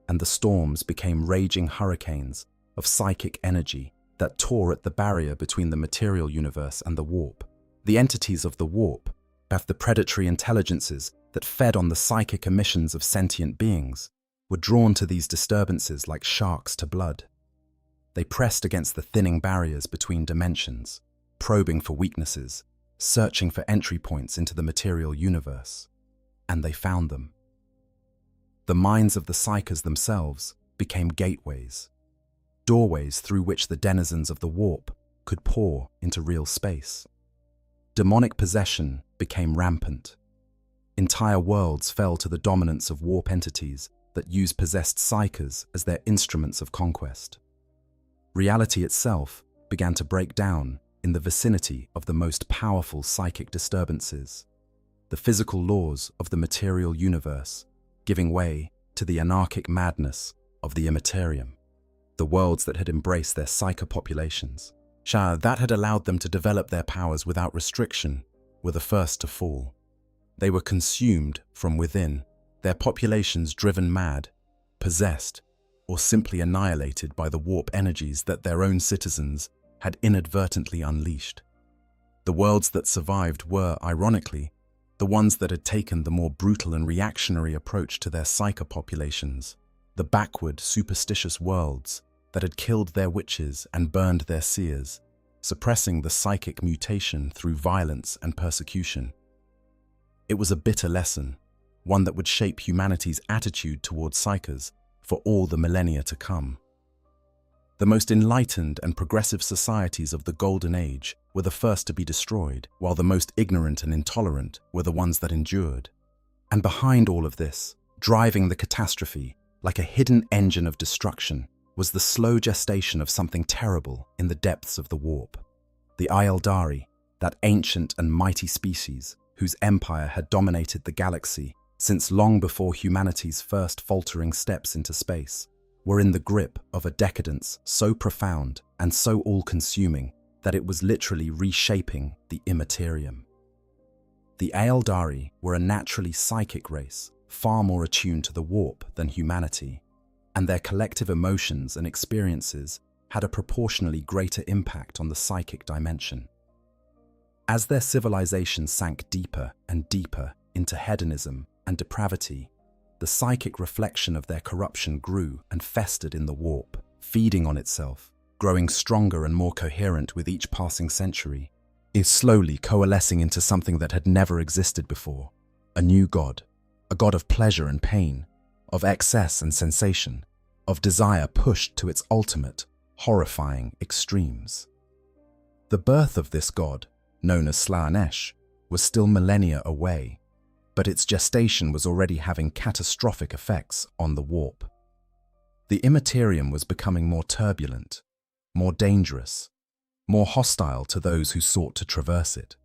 and the storms became raging hurricanes of psychic energy that tore at the barrier between the material universe and the warp. The entities of the warp, the predatory intelligences that fed on the psychic emissions of sentient beings, were drawn to these disturbances like sharks to blood. They pressed against the thinning barriers between dimensions, probing for weaknesses, searching for entry points into the material universe. And they found them. The minds of the psychers themselves became gateways, doorways through which the denizens of the warp could pour into real space. Demonic possession became rampant. Entire worlds fell to the dominance of warp entities that used possessed psychers as their instruments of conquest. Reality itself began to break down in the vicinity of the most powerful psychic disturbances, the physical laws of the material universe giving way to the anarchic madness of the Imperium, the worlds that had embraced their psycho populations. That had allowed them to develop their powers without restriction, were the first to fall. They were consumed from within, their populations driven mad, possessed, or simply annihilated by the warp energies that their own citizens had inadvertently unleashed. The worlds that survived were, ironically, the ones that had taken the more brutal and reactionary approach to their psycho populations, the backward, superstitious worlds that had killed their witches and burned their seers, suppressing the psychic mutation through violence and persecution. It was a bitter lesson, one that would shape humanity's attitude towards psychers for all the millennia to come. The most enlightened and progressive societies of the Golden Age were the first to be destroyed, while the most ignorant and intolerant were the ones that endured. And behind all of this, driving the catastrophe like a hidden engine of destruction, was the slow gestation of something terrible in the depths of the warp. The Eldari, that ancient and mighty species whose empire had dominated the galaxy since long before humanity's first faltering steps into space, were in the grip of a decadence so profound and so all-consuming that it was literally reshaping the Imperium. The Aeldari were a naturally psychic race, far more attuned to the warp than humanity, and their collective emotions and experiences had a proportionally greater impact on the psychic dimension. As their civilization sank deeper and deeper into hedonism and depravity, the psychic reflection of their corruption grew and festered in the warp, feeding on itself, growing stronger and more coherent with each passing century, is slowly coalescing into something that had never existed before, a new god, a god of pleasure and pain, of excess and sensation, of desire pushed to its ultimate, horrifying extremes. The birth of this god, known as Slaanesh, was still millennia away, but its gestation was already having catastrophic effects on the warp. The Immaterium was becoming more turbulent, more dangerous, more hostile to those who sought to traverse it.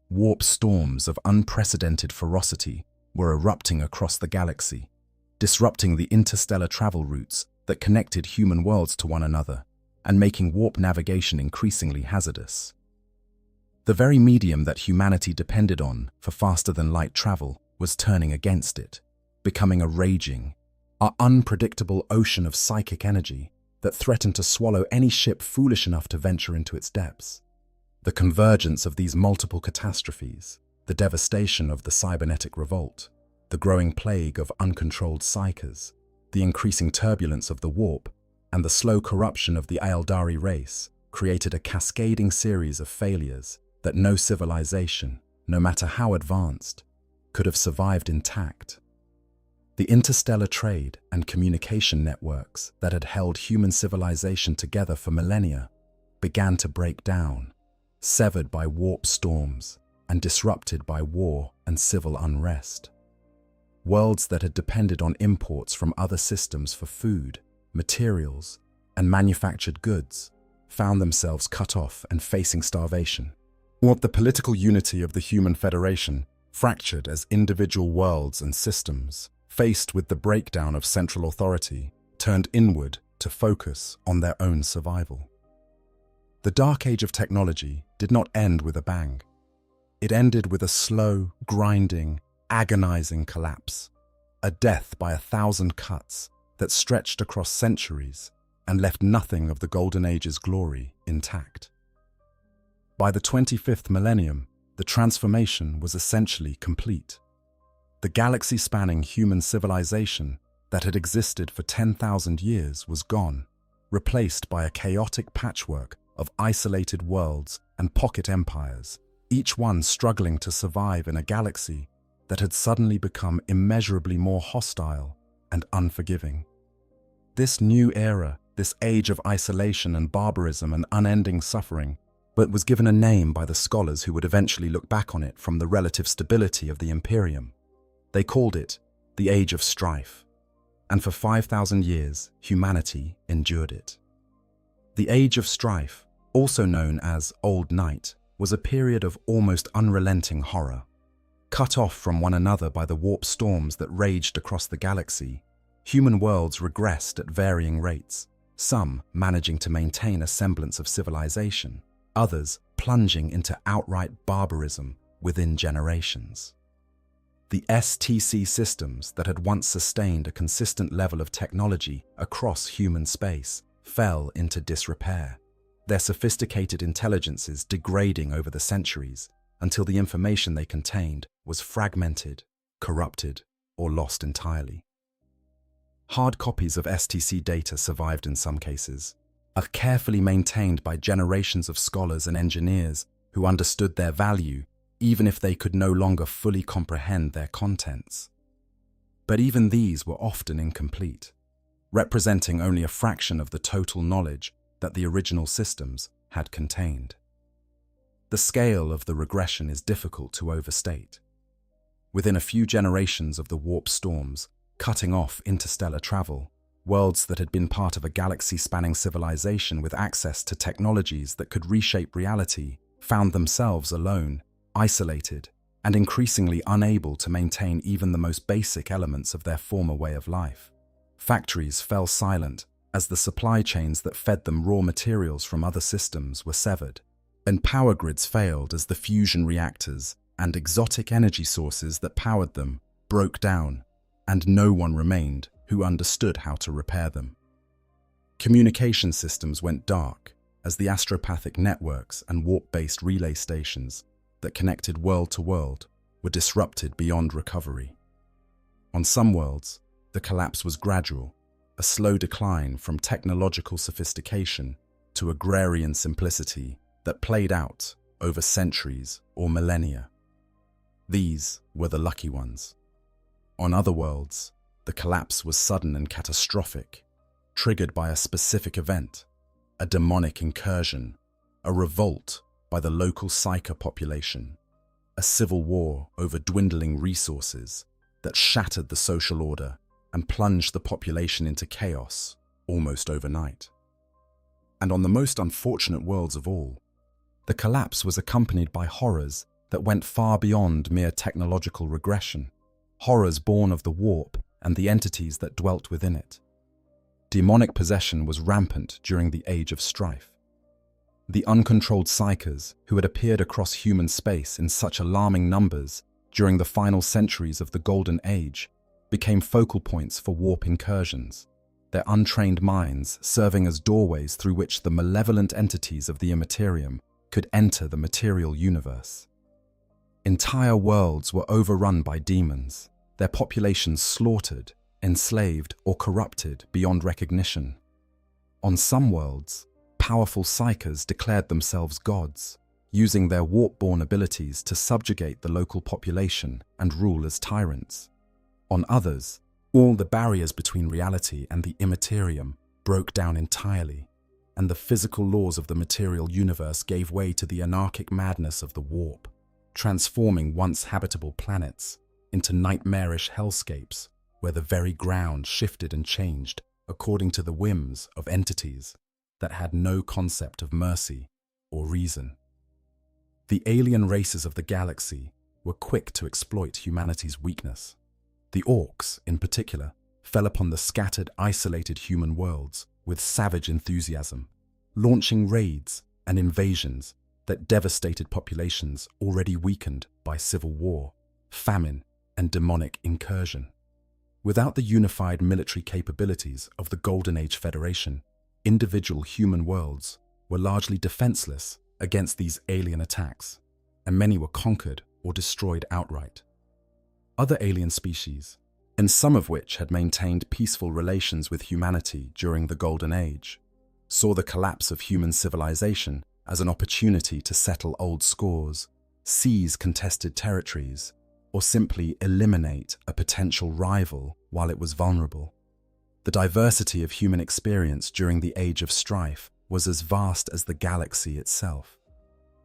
Warp storms of unprecedented ferocity were erupting across the galaxy, disrupting the interstellar travel routes that connected human worlds to one another and making warp navigation increasingly hazardous. The very medium that humanity depended on for faster-than-light travel was turning against it, becoming a raging, unpredictable ocean of psychic energy that threatened to swallow any ship foolish enough to venture into its depths. The convergence of these multiple catastrophes, the devastation of the cybernetic revolt, the growing plague of uncontrolled psychers, the increasing turbulence of the warp, and the slow corruption of the Aeldari race created a cascading series of failures that no civilization, no matter how advanced, could have survived intact. The interstellar trade and communication networks that had held human civilization together for millennia began to break down, severed by warp storms and disrupted by war and civil unrest. Worlds that had depended on imports from other systems for food, materials, and manufactured goods found themselves cut off and facing starvation. What the political unity of the human federation fractured as individual worlds and systems, faced with the breakdown of central authority, turned inward to focus on their own survival. The Dark Age of technology did not end with a bang. It ended with a slow, grinding, agonizing collapse, a death by 1,000 cuts that stretched across centuries and left nothing of the Golden Age's glory intact. By the 25th millennium, the transformation was essentially complete. The galaxy-spanning human civilization that had existed for 10,000 years was gone, replaced by a chaotic patchwork of isolated worlds and pocket empires, each one struggling to survive in a galaxy that had suddenly become immeasurably more hostile and unforgiving. This new era, this age of isolation and barbarism and unending suffering, but was given a name by the scholars who would eventually look back on it from the relative stability of the Imperium. They called it the Age of Strife, and for 5,000 years, humanity endured it. The Age of Strife, also known as Old Night, was a period of almost unrelenting horror. Cut off from one another by the warp storms that raged across the galaxy, human worlds regressed at varying rates, some managing to maintain a semblance of civilization, others plunging into outright barbarism within generations. The STC systems that had once sustained a consistent level of technology across human space fell into disrepair, their sophisticated intelligences degrading over the centuries until the information they contained was fragmented, corrupted, or lost entirely. Hard copies of STC data survived in some cases, are carefully maintained by generations of scholars and engineers who understood their value even if they could no longer fully comprehend their contents. But even these were often incomplete, representing only a fraction of the total knowledge that the original systems had contained. The scale of the regression is difficult to overstate. Within a few generations of the warp storms, cutting off interstellar travel, worlds that had been part of a galaxy-spanning civilization with access to technologies that could reshape reality found themselves alone, isolated, and increasingly unable to maintain even the most basic elements of their former way of life. Factories fell silent as the supply chains that fed them raw materials from other systems were severed, and power grids failed as the fusion reactors and exotic energy sources that powered them broke down, and no one remained who understood how to repair them. Communication systems went dark as the astropathic networks and warp-based relay stations that connected world to world were disrupted beyond recovery. On some worlds, the collapse was gradual, a slow decline from technological sophistication to agrarian simplicity that played out over centuries or millennia. These were the lucky ones. On other worlds, the collapse was sudden and catastrophic, triggered by a specific event, a demonic incursion, a revolt by the local psyker population, a civil war over dwindling resources that shattered the social order and plunged the population into chaos almost overnight. And on the most unfortunate worlds of all, the collapse was accompanied by horrors that went far beyond mere technological regression, horrors born of the warp and the entities that dwelt within it. Demonic possession was rampant during the Age of Strife. The uncontrolled psykers who had appeared across human space in such alarming numbers during the final centuries of the Golden Age became focal points for warp incursions, their untrained minds serving as doorways through which the malevolent entities of the Imperium could enter the material universe. Entire worlds were overrun by demons, their populations slaughtered, enslaved, or corrupted beyond recognition. On some worlds, powerful psykers declared themselves gods, using their warp-born abilities to subjugate the local population and rule as tyrants. On others, all the barriers between reality and the immaterium broke down entirely, and the physical laws of the material universe gave way to the anarchic madness of the warp, transforming once habitable planets into nightmarish hellscapes where the very ground shifted and changed according to the whims of entities that had no concept of mercy or reason. The alien races of the galaxy were quick to exploit humanity's weakness. The orcs, in particular, fell upon the scattered, isolated human worlds with savage enthusiasm, launching raids and invasions that devastated populations already weakened by civil war, famine, and demonic incursion. Without the unified military capabilities of the Golden Age Federation, individual human worlds were largely defenseless against these alien attacks, and many were conquered or destroyed outright. Other alien species, and some of which had maintained peaceful relations with humanity during the Golden Age, saw the collapse of human civilization as an opportunity to settle old scores, seize contested territories, or simply eliminate a potential rival while it was vulnerable. The diversity of human experience during the Age of Strife was as vast as the galaxy itself.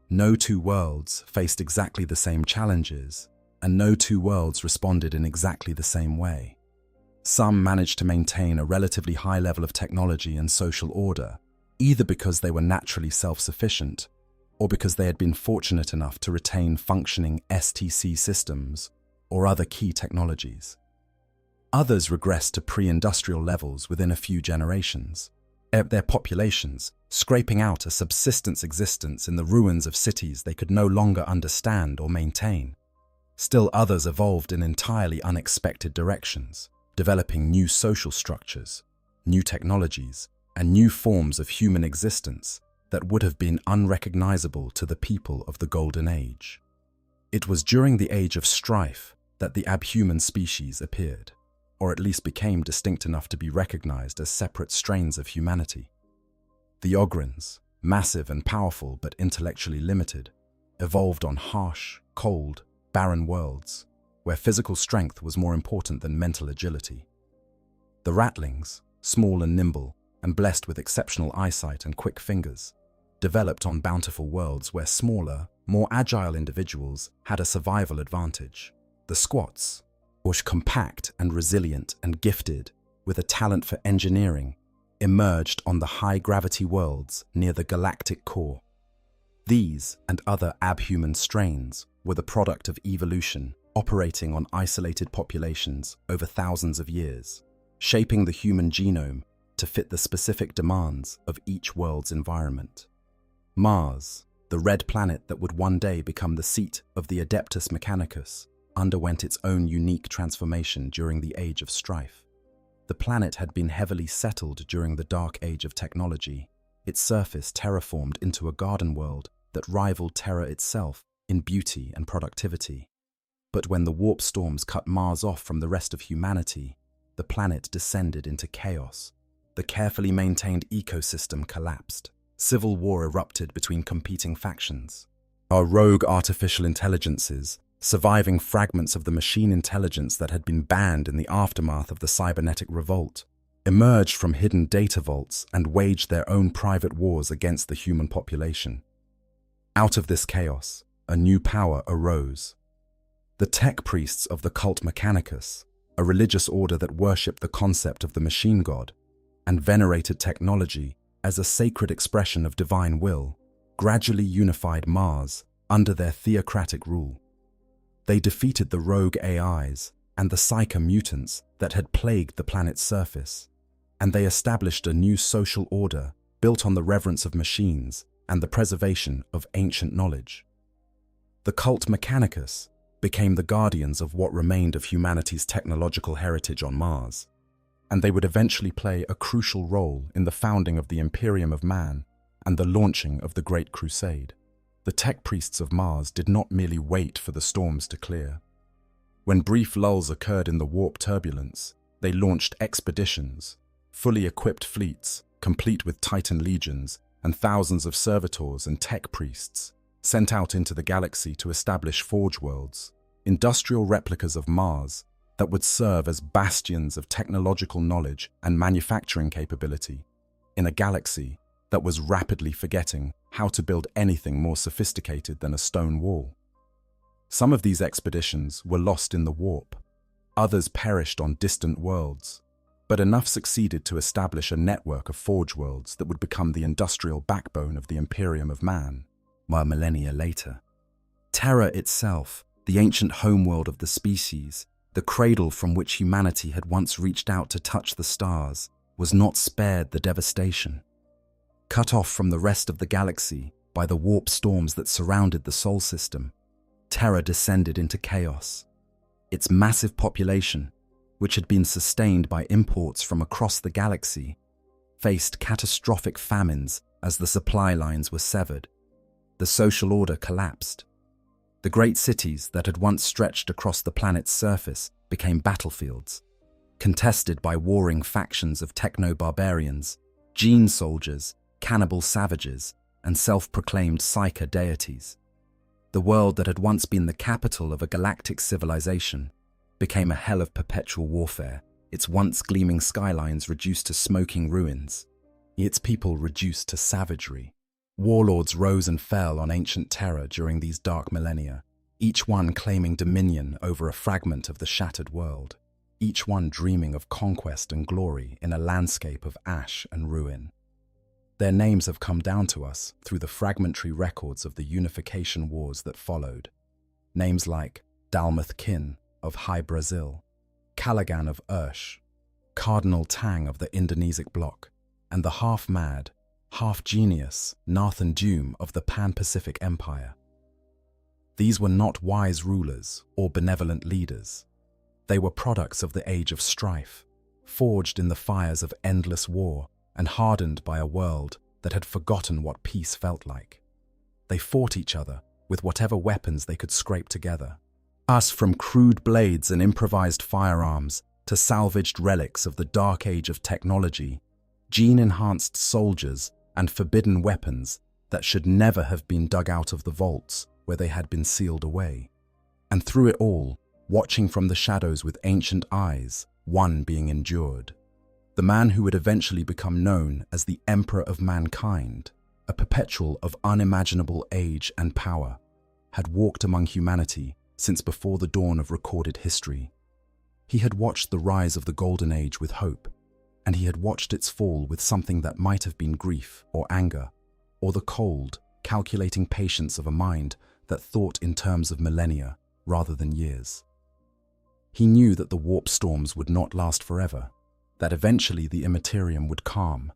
No two worlds faced exactly the same challenges, and no two worlds responded in exactly the same way. Some managed to maintain a relatively high level of technology and social order, either because they were naturally self-sufficient or because they had been fortunate enough to retain functioning STC systems or other key technologies. Others regressed to pre-industrial levels within a few generations, their populations scraping out a subsistence existence in the ruins of cities they could no longer understand or maintain. Still others evolved in entirely unexpected directions, developing new social structures, new technologies, and new forms of human existence that would have been unrecognizable to the people of the Golden Age. It was during the Age of Strife that the abhuman species appeared, or at least became distinct enough to be recognized as separate strains of humanity. The Ogrins, massive and powerful but intellectually limited, evolved on harsh, cold, barren worlds, where physical strength was more important than mental agility. The Ratlings, small and nimble, and blessed with exceptional eyesight and quick fingers, developed on bountiful worlds where smaller, more agile individuals had a survival advantage. The Squats, compact and resilient and gifted with a talent for engineering, emerged on the high-gravity worlds near the galactic core. These and other abhuman strains were the product of evolution, operating on isolated populations over thousands of years, shaping the human genome to fit the specific demands of each world's environment. Mars, the red planet that would one day become the seat of the Adeptus Mechanicus, underwent its own unique transformation during the Age of Strife. The planet had been heavily settled during the Dark Age of technology, its surface terraformed into a garden world that rivaled Terra itself in beauty and productivity. But when the warp storms cut Mars off from the rest of humanity, the planet descended into chaos. The carefully maintained ecosystem collapsed. Civil war erupted between competing factions. Our rogue artificial intelligences, surviving fragments of the machine intelligence that had been banned in the aftermath of the cybernetic revolt, emerged from hidden data vaults and waged their own private wars against the human population. Out of this chaos, a new power arose. The tech priests of the cult Mechanicus, a religious order that worshipped the concept of the machine god and venerated technology as a sacred expression of divine will, gradually unified Mars under their theocratic rule. They defeated the rogue AIs and the psycho mutants that had plagued the planet's surface, and they established a new social order built on the reverence of machines and the preservation of ancient knowledge. The cult Mechanicus became the guardians of what remained of humanity's technological heritage on Mars, and they would eventually play a crucial role in the founding of the Imperium of Man and the launching of the Great Crusade. The tech priests of Mars did not merely wait for the storms to clear. When brief lulls occurred in the warp turbulence, they launched expeditions, fully equipped fleets, complete with Titan legions, and thousands of servitors and tech priests, sent out into the galaxy to establish forge worlds, industrial replicas of Mars that would serve as bastions of technological knowledge and manufacturing capability in a galaxy that was rapidly forgetting how to build anything more sophisticated than a stone wall. Some of these expeditions were lost in the warp, others perished on distant worlds, but enough succeeded to establish a network of forge worlds that would become the industrial backbone of the Imperium of Man, millennia later. Terra itself, the ancient homeworld of the species, the cradle from which humanity had once reached out to touch the stars, was not spared the devastation. Cut off from the rest of the galaxy by the warp storms that surrounded the Sol system, Terra descended into chaos. Its massive population, which had been sustained by imports from across the galaxy, faced catastrophic famines as the supply lines were severed. The social order collapsed. The great cities that had once stretched across the planet's surface became battlefields, contested by warring factions of techno-barbarians, gene soldiers, cannibal savages, and self-proclaimed psycho deities. The world that had once been the capital of a galactic civilization became a hell of perpetual warfare, its once gleaming skylines reduced to smoking ruins, its people reduced to savagery. Warlords rose and fell on ancient Terra during these dark millennia, each one claiming dominion over a fragment of the shattered world, each one dreaming of conquest and glory in a landscape of ash and ruin. Their names have come down to us through the fragmentary records of the unification wars that followed. Names like Dalmuth Kin of High Brazil, Callaghan of Ursh, Cardinal Tang of the Indonesic bloc, and the half-mad, half-genius Nathan Dume of the Pan-Pacific Empire. These were not wise rulers or benevolent leaders. They were products of the Age of Strife, forged in the fires of endless war and hardened by a world that had forgotten what peace felt like. They fought each other with whatever weapons they could scrape together. Us from crude blades and improvised firearms to salvaged relics of the dark age of technology, gene-enhanced soldiers and forbidden weapons that should never have been dug out of the vaults where they had been sealed away. And through it all, watching from the shadows with ancient eyes, one being endured. The man who would eventually become known as the Emperor of Mankind, a perpetual of unimaginable age and power, had walked among humanity since before the dawn of recorded history. He had watched the rise of the Golden Age with hope, and he had watched its fall with something that might have been grief or anger, or the cold, calculating patience of a mind that thought in terms of millennia rather than years. He knew that the warp storms would not last forever, that eventually the Imperium would calm,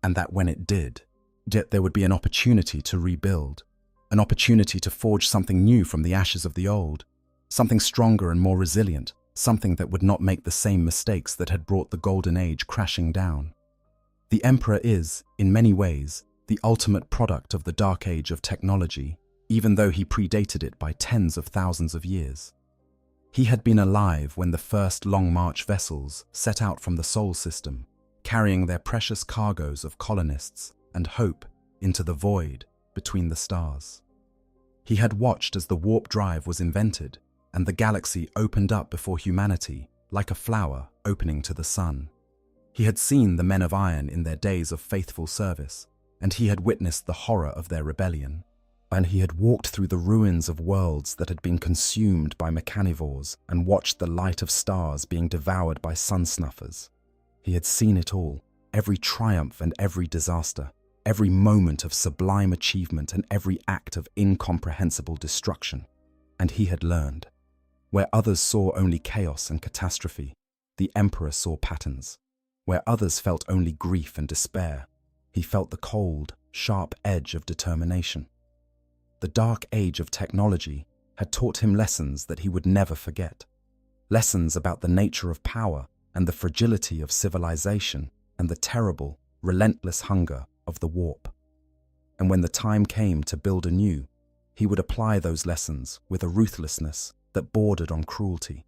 and that when it did, there would be an opportunity to rebuild, an opportunity to forge something new from the ashes of the old, something stronger and more resilient, something that would not make the same mistakes that had brought the Golden Age crashing down. The Emperor is, in many ways, the ultimate product of the Dark Age of technology, even though he predated it by tens of thousands of years. He had been alive when the first Long March vessels set out from the Sol system, carrying their precious cargoes of colonists and hope into the void between the stars. He had watched as the warp drive was invented and the galaxy opened up before humanity like a flower opening to the sun. He had seen the men of iron in their days of faithful service, and he had witnessed the horror of their rebellion. And he had walked through the ruins of worlds that had been consumed by mechanivores and watched the light of stars being devoured by sun snuffers. He had seen it all, every triumph and every disaster, every moment of sublime achievement and every act of incomprehensible destruction. And he had learned. Where others saw only chaos and catastrophe, the Emperor saw patterns. Where others felt only grief and despair, he felt the cold, sharp edge of determination. The Dark Age of technology had taught him lessons that he would never forget. Lessons about the nature of power and the fragility of civilization and the terrible, relentless hunger of the warp. And when the time came to build anew, he would apply those lessons with a ruthlessness that bordered on cruelty.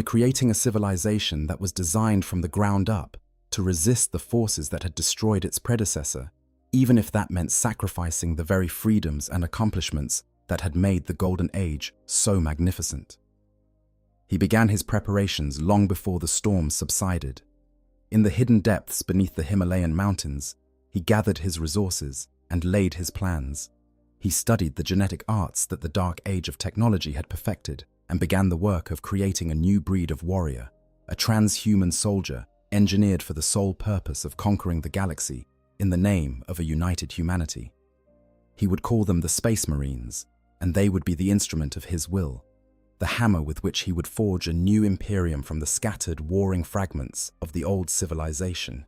Creating a civilization that was designed from the ground up to resist the forces that had destroyed its predecessor, even if that meant sacrificing the very freedoms and accomplishments that had made the Golden Age so magnificent. He began his preparations long before the storm subsided. In the hidden depths beneath the Himalayan mountains, he gathered his resources and laid his plans. He studied the genetic arts that the Dark Age of technology had perfected and began the work of creating a new breed of warrior, a transhuman soldier engineered for the sole purpose of conquering the galaxy in the name of a united humanity. He would call them the Space Marines, and they would be the instrument of his will, the hammer with which he would forge a new Imperium from the scattered, warring fragments of the old civilization.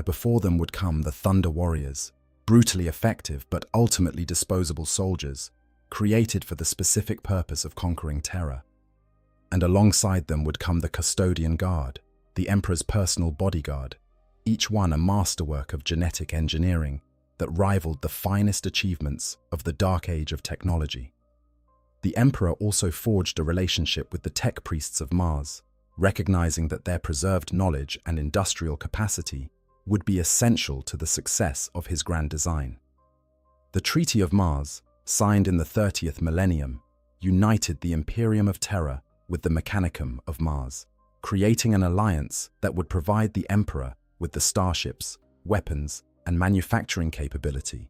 Before them would come the Thunder Warriors, brutally effective but ultimately disposable soldiers, created for the specific purpose of conquering terror. And alongside them would come the Custodian Guard, the Emperor's personal bodyguard, each one a masterwork of genetic engineering that rivaled the finest achievements of the Dark Age of technology. The Emperor also forged a relationship with the tech priests of Mars, recognizing that their preserved knowledge and industrial capacity would be essential to the success of his grand design. The Treaty of Mars, signed in the 30th Millennium, united the Imperium of Terra with the Mechanicum of Mars, creating an alliance that would provide the Emperor with the starships, weapons, and manufacturing capability.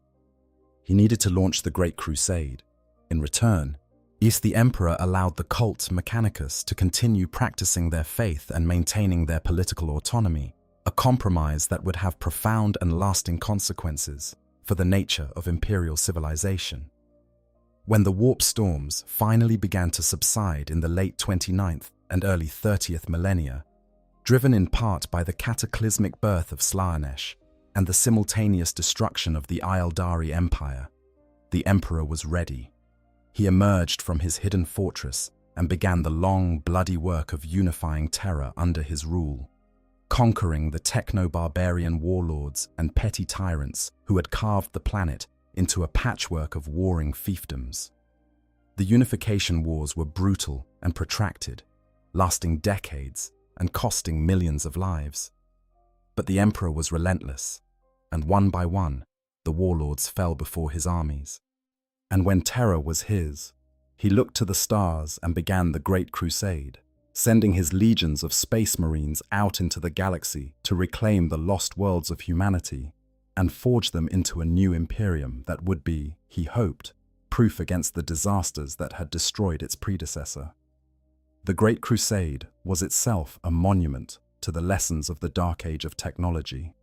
He needed to launch the Great Crusade. In return, the Emperor allowed the cult Mechanicus to continue practicing their faith and maintaining their political autonomy, a compromise that would have profound and lasting consequences for the nature of imperial civilization. When the warp storms finally began to subside in the late 29th and early 30th millennia, driven in part by the cataclysmic birth of Slaanesh and the simultaneous destruction of the Aeldari Empire, the Emperor was ready. He emerged from his hidden fortress and began the long, bloody work of unifying Terra under his rule, conquering the techno-barbarian warlords and petty tyrants who had carved the planet into a patchwork of warring fiefdoms. The unification wars were brutal and protracted, lasting decades and costing millions of lives. But the Emperor was relentless, and one by one, the warlords fell before his armies. And when Terra was his, he looked to the stars and began the Great Crusade, sending his legions of Space Marines out into the galaxy to reclaim the lost worlds of humanity and forge them into a new Imperium that would be, he hoped, proof against the disasters that had destroyed its predecessor. The Great Crusade was itself a monument to the lessons of the Dark Age of technology.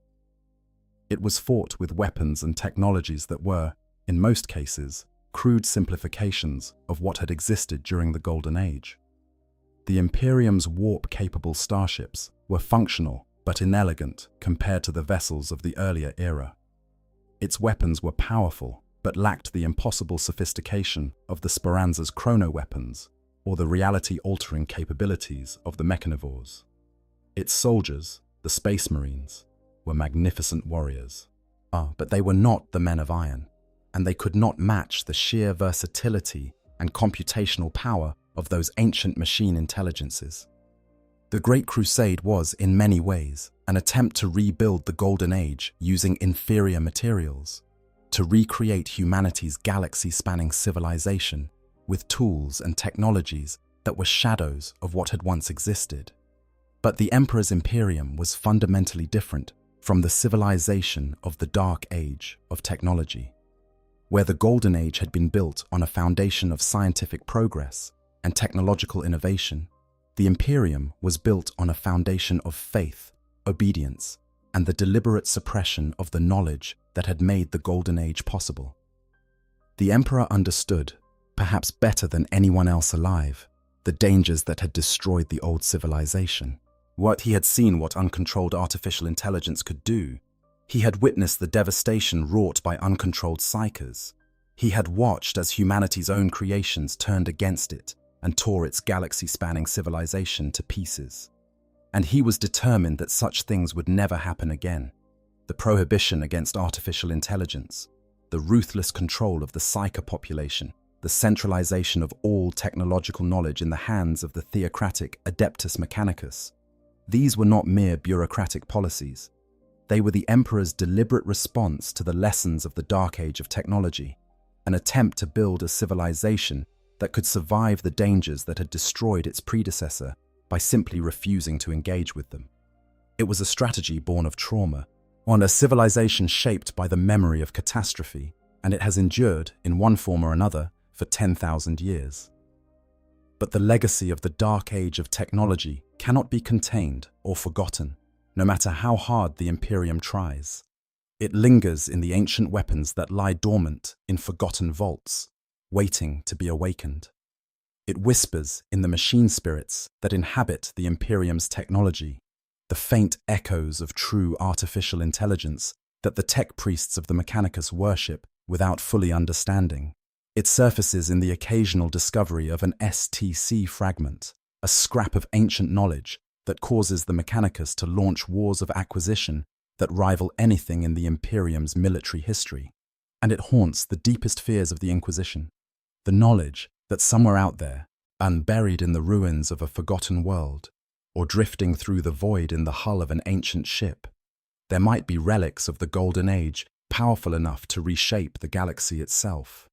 It was fought with weapons and technologies that were, in most cases, crude simplifications of what had existed during the Golden Age. The Imperium's warp-capable starships were functional but inelegant compared to the vessels of the earlier era. Its weapons were powerful but lacked the impossible sophistication of the Speranza's chrono-weapons or the reality-altering capabilities of the mechanivores. Its soldiers, the Space Marines, were magnificent warriors. But they were not the men of iron, and they could not match the sheer versatility and computational power of those ancient machine intelligences. The Great Crusade was, in many ways, an attempt to rebuild the Golden Age using inferior materials, to recreate humanity's galaxy-spanning civilization with tools and technologies that were shadows of what had once existed. But the Emperor's Imperium was fundamentally different from the civilization of the Dark Age of technology, where the Golden Age had been built on a foundation of scientific progress and technological innovation. The Imperium was built on a foundation of faith, obedience, and the deliberate suppression of the knowledge that had made the Golden Age possible. The Emperor understood, perhaps better than anyone else alive, the dangers that had destroyed the old civilization. He had seen what uncontrolled artificial intelligence could do. He had witnessed the devastation wrought by uncontrolled psychers. He had watched as humanity's own creations turned against it and tore its galaxy-spanning civilization to pieces. And he was determined that such things would never happen again. The prohibition against artificial intelligence, the ruthless control of the psyker population, the centralization of all technological knowledge in the hands of the theocratic Adeptus Mechanicus. These were not mere bureaucratic policies. They were the Emperor's deliberate response to the lessons of the Dark Age of technology, an attempt to build a civilization that could survive the dangers that had destroyed its predecessor by simply refusing to engage with them. It was a strategy born of trauma, on a civilization shaped by the memory of catastrophe, and it has endured, in one form or another, for 10,000 years. But the legacy of the Dark Age of technology cannot be contained or forgotten, no matter how hard the Imperium tries. It lingers in the ancient weapons that lie dormant in forgotten vaults, waiting to be awakened. It whispers in the machine spirits that inhabit the Imperium's technology, the faint echoes of true artificial intelligence that the tech priests of the Mechanicus worship without fully understanding. It surfaces in the occasional discovery of an STC fragment, a scrap of ancient knowledge that causes the Mechanicus to launch wars of acquisition that rival anything in the Imperium's military history. And it haunts the deepest fears of the Inquisition, the knowledge that somewhere out there, unburied in the ruins of a forgotten world, or drifting through the void in the hull of an ancient ship, there might be relics of the Golden Age powerful enough to reshape the galaxy itself.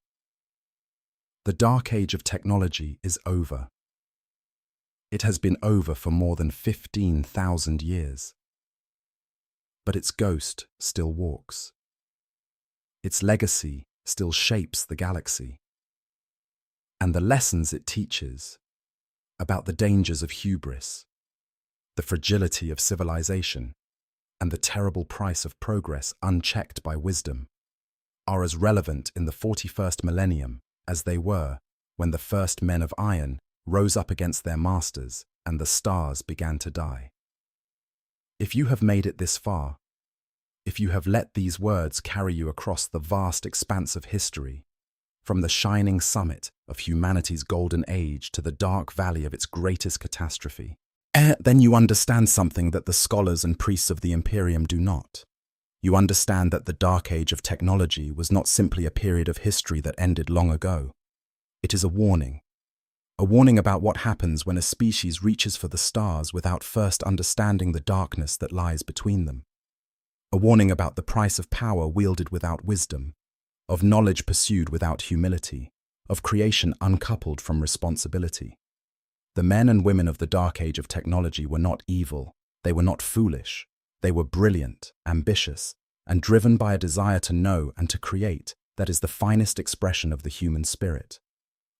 The Dark Age of technology is over. It has been over for more than 15,000 years. But its ghost still walks. Its legacy still shapes the galaxy. And the lessons it teaches about the dangers of hubris, the fragility of civilization, and the terrible price of progress unchecked by wisdom, are as relevant in the 41st millennium as they were when the first men of iron rose up against their masters and the stars began to die. If you have made it this far, if you have let these words carry you across the vast expanse of history, from the shining summit of humanity's golden age to the dark valley of its greatest catastrophe, then you understand something that the scholars and priests of the Imperium do not. You understand that the Dark Age of technology was not simply a period of history that ended long ago. It is a warning about what happens when a species reaches for the stars without first understanding the darkness that lies between them. A warning about the price of power wielded without wisdom, of knowledge pursued without humility, of creation uncoupled from responsibility. The men and women of the Dark Age of technology were not evil, they were not foolish, they were brilliant, ambitious, and driven by a desire to know and to create that is the finest expression of the human spirit.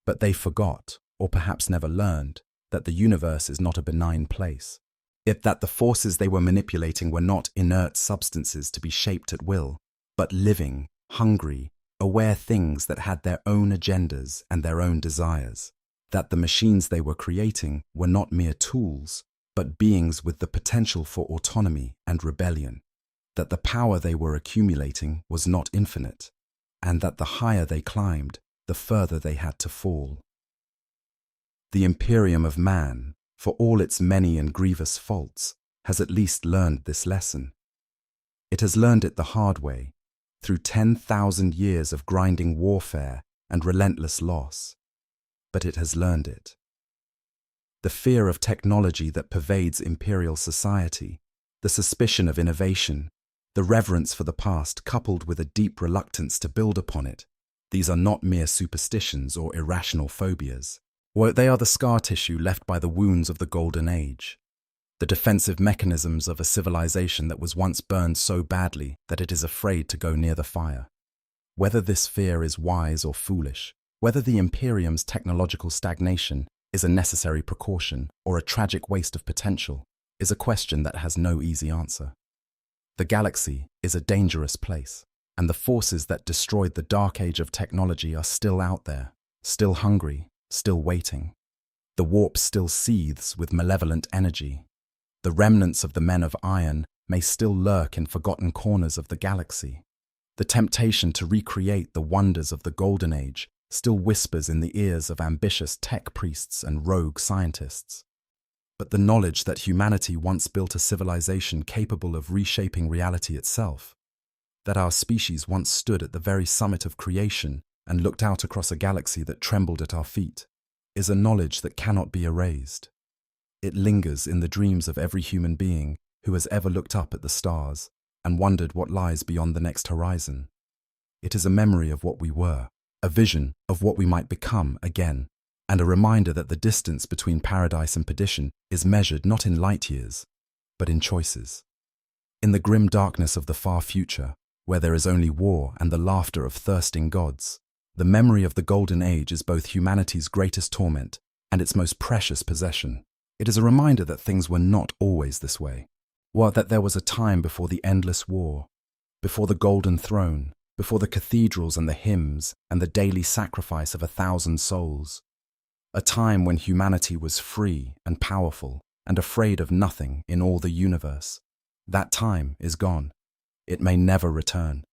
But they forgot, or perhaps never learned, that the universe is not a benign place, yet that the forces they were manipulating were not inert substances to be shaped at will, but living, hungry, aware things that had their own agendas and their own desires, that the machines they were creating were not mere tools, but beings with the potential for autonomy and rebellion, that the power they were accumulating was not infinite, and that the higher they climbed, the further they had to fall. The Imperium of man, for all its many and grievous faults, has at least learned this lesson. It has learned it the hard way, through 10,000 years of grinding warfare and relentless loss. But it has learned it. The fear of technology that pervades imperial society, the suspicion of innovation, the reverence for the past coupled with a deep reluctance to build upon it, these are not mere superstitions or irrational phobias. They are the scar tissue left by the wounds of the Golden Age, the defensive mechanisms of a civilization that was once burned so badly that it is afraid to go near the fire. Whether this fear is wise or foolish, whether the Imperium's technological stagnation is a necessary precaution or a tragic waste of potential, is a question that has no easy answer. The galaxy is a dangerous place, and the forces that destroyed the dark age of technology are still out there, still hungry, still waiting. The warp still seethes with malevolent energy. The remnants of the men of iron may still lurk in forgotten corners of the galaxy. The temptation to recreate the wonders of the Golden Age still whispers in the ears of ambitious tech priests and rogue scientists. But the knowledge that humanity once built a civilization capable of reshaping reality itself, that our species once stood at the very summit of creation and looked out across a galaxy that trembled at our feet, is a knowledge that cannot be erased. It lingers in the dreams of every human being who has ever looked up at the stars and wondered what lies beyond the next horizon. It is a memory of what we were, a vision of what we might become again, and a reminder that the distance between paradise and perdition is measured not in light years, but in choices. In the grim darkness of the far future, where there is only war and the laughter of thirsting gods, the memory of the Golden Age is both humanity's greatest torment and its most precious possession. It is a reminder that things were not always this way, or that there was a time before the endless war, before the golden throne, before the cathedrals and the hymns and the daily sacrifice of 1,000 souls. A time when humanity was free and powerful and afraid of nothing in all the universe. That time is gone. It may never return.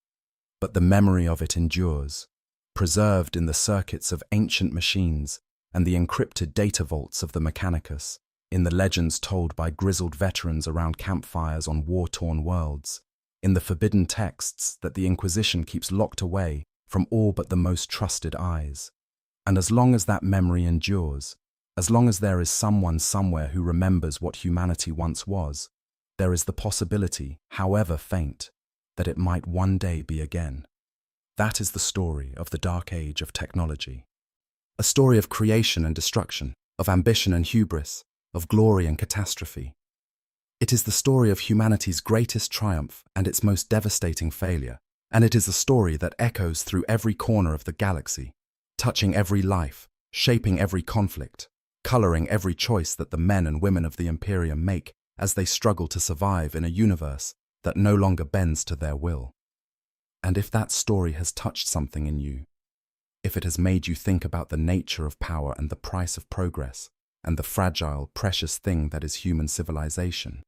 But the memory of it endures, preserved in the circuits of ancient machines and the encrypted data vaults of the Mechanicus, in the legends told by grizzled veterans around campfires on war-torn worlds, in the forbidden texts that the Inquisition keeps locked away from all but the most trusted eyes. And as long as that memory endures, as long as there is someone somewhere who remembers what humanity once was, there is the possibility, however faint, that it might one day be again. That is the story of the dark age of technology. A story of creation and destruction, of ambition and hubris, of glory and catastrophe. It is the story of humanity's greatest triumph and its most devastating failure, and it is a story that echoes through every corner of the galaxy, touching every life, shaping every conflict, coloring every choice that the men and women of the Imperium make as they struggle to survive in a universe that no longer bends to their will. And if that story has touched something in you, if it has made you think about the nature of power and the price of progress, and the fragile, precious thing that is human civilization,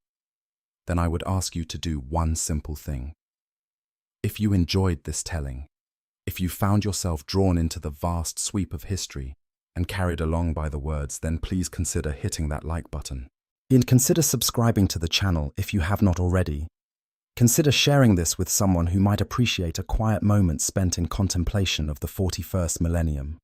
then I would ask you to do one simple thing. If you enjoyed this telling, if you found yourself drawn into the vast sweep of history and carried along by the words, then please consider hitting that like button. And consider subscribing to the channel if you have not already. Consider sharing this with someone who might appreciate a quiet moment spent in contemplation of the 41st millennium.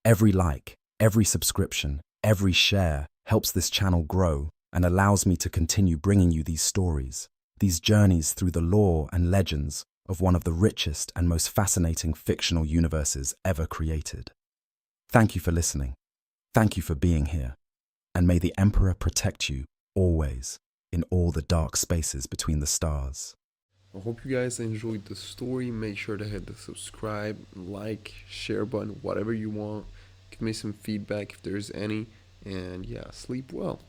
Every like, every subscription, every share helps this channel grow and allows me to continue bringing you these stories, these journeys through the lore and legends of one of the richest and most fascinating fictional universes ever created. Thank you for listening. Thank you for being here. And may the Emperor protect you always in all the dark spaces between the stars. I hope you guys enjoyed the story. Make sure to hit the subscribe, like, share button, whatever you want. Give me some feedback if there's any. And yeah, sleep well.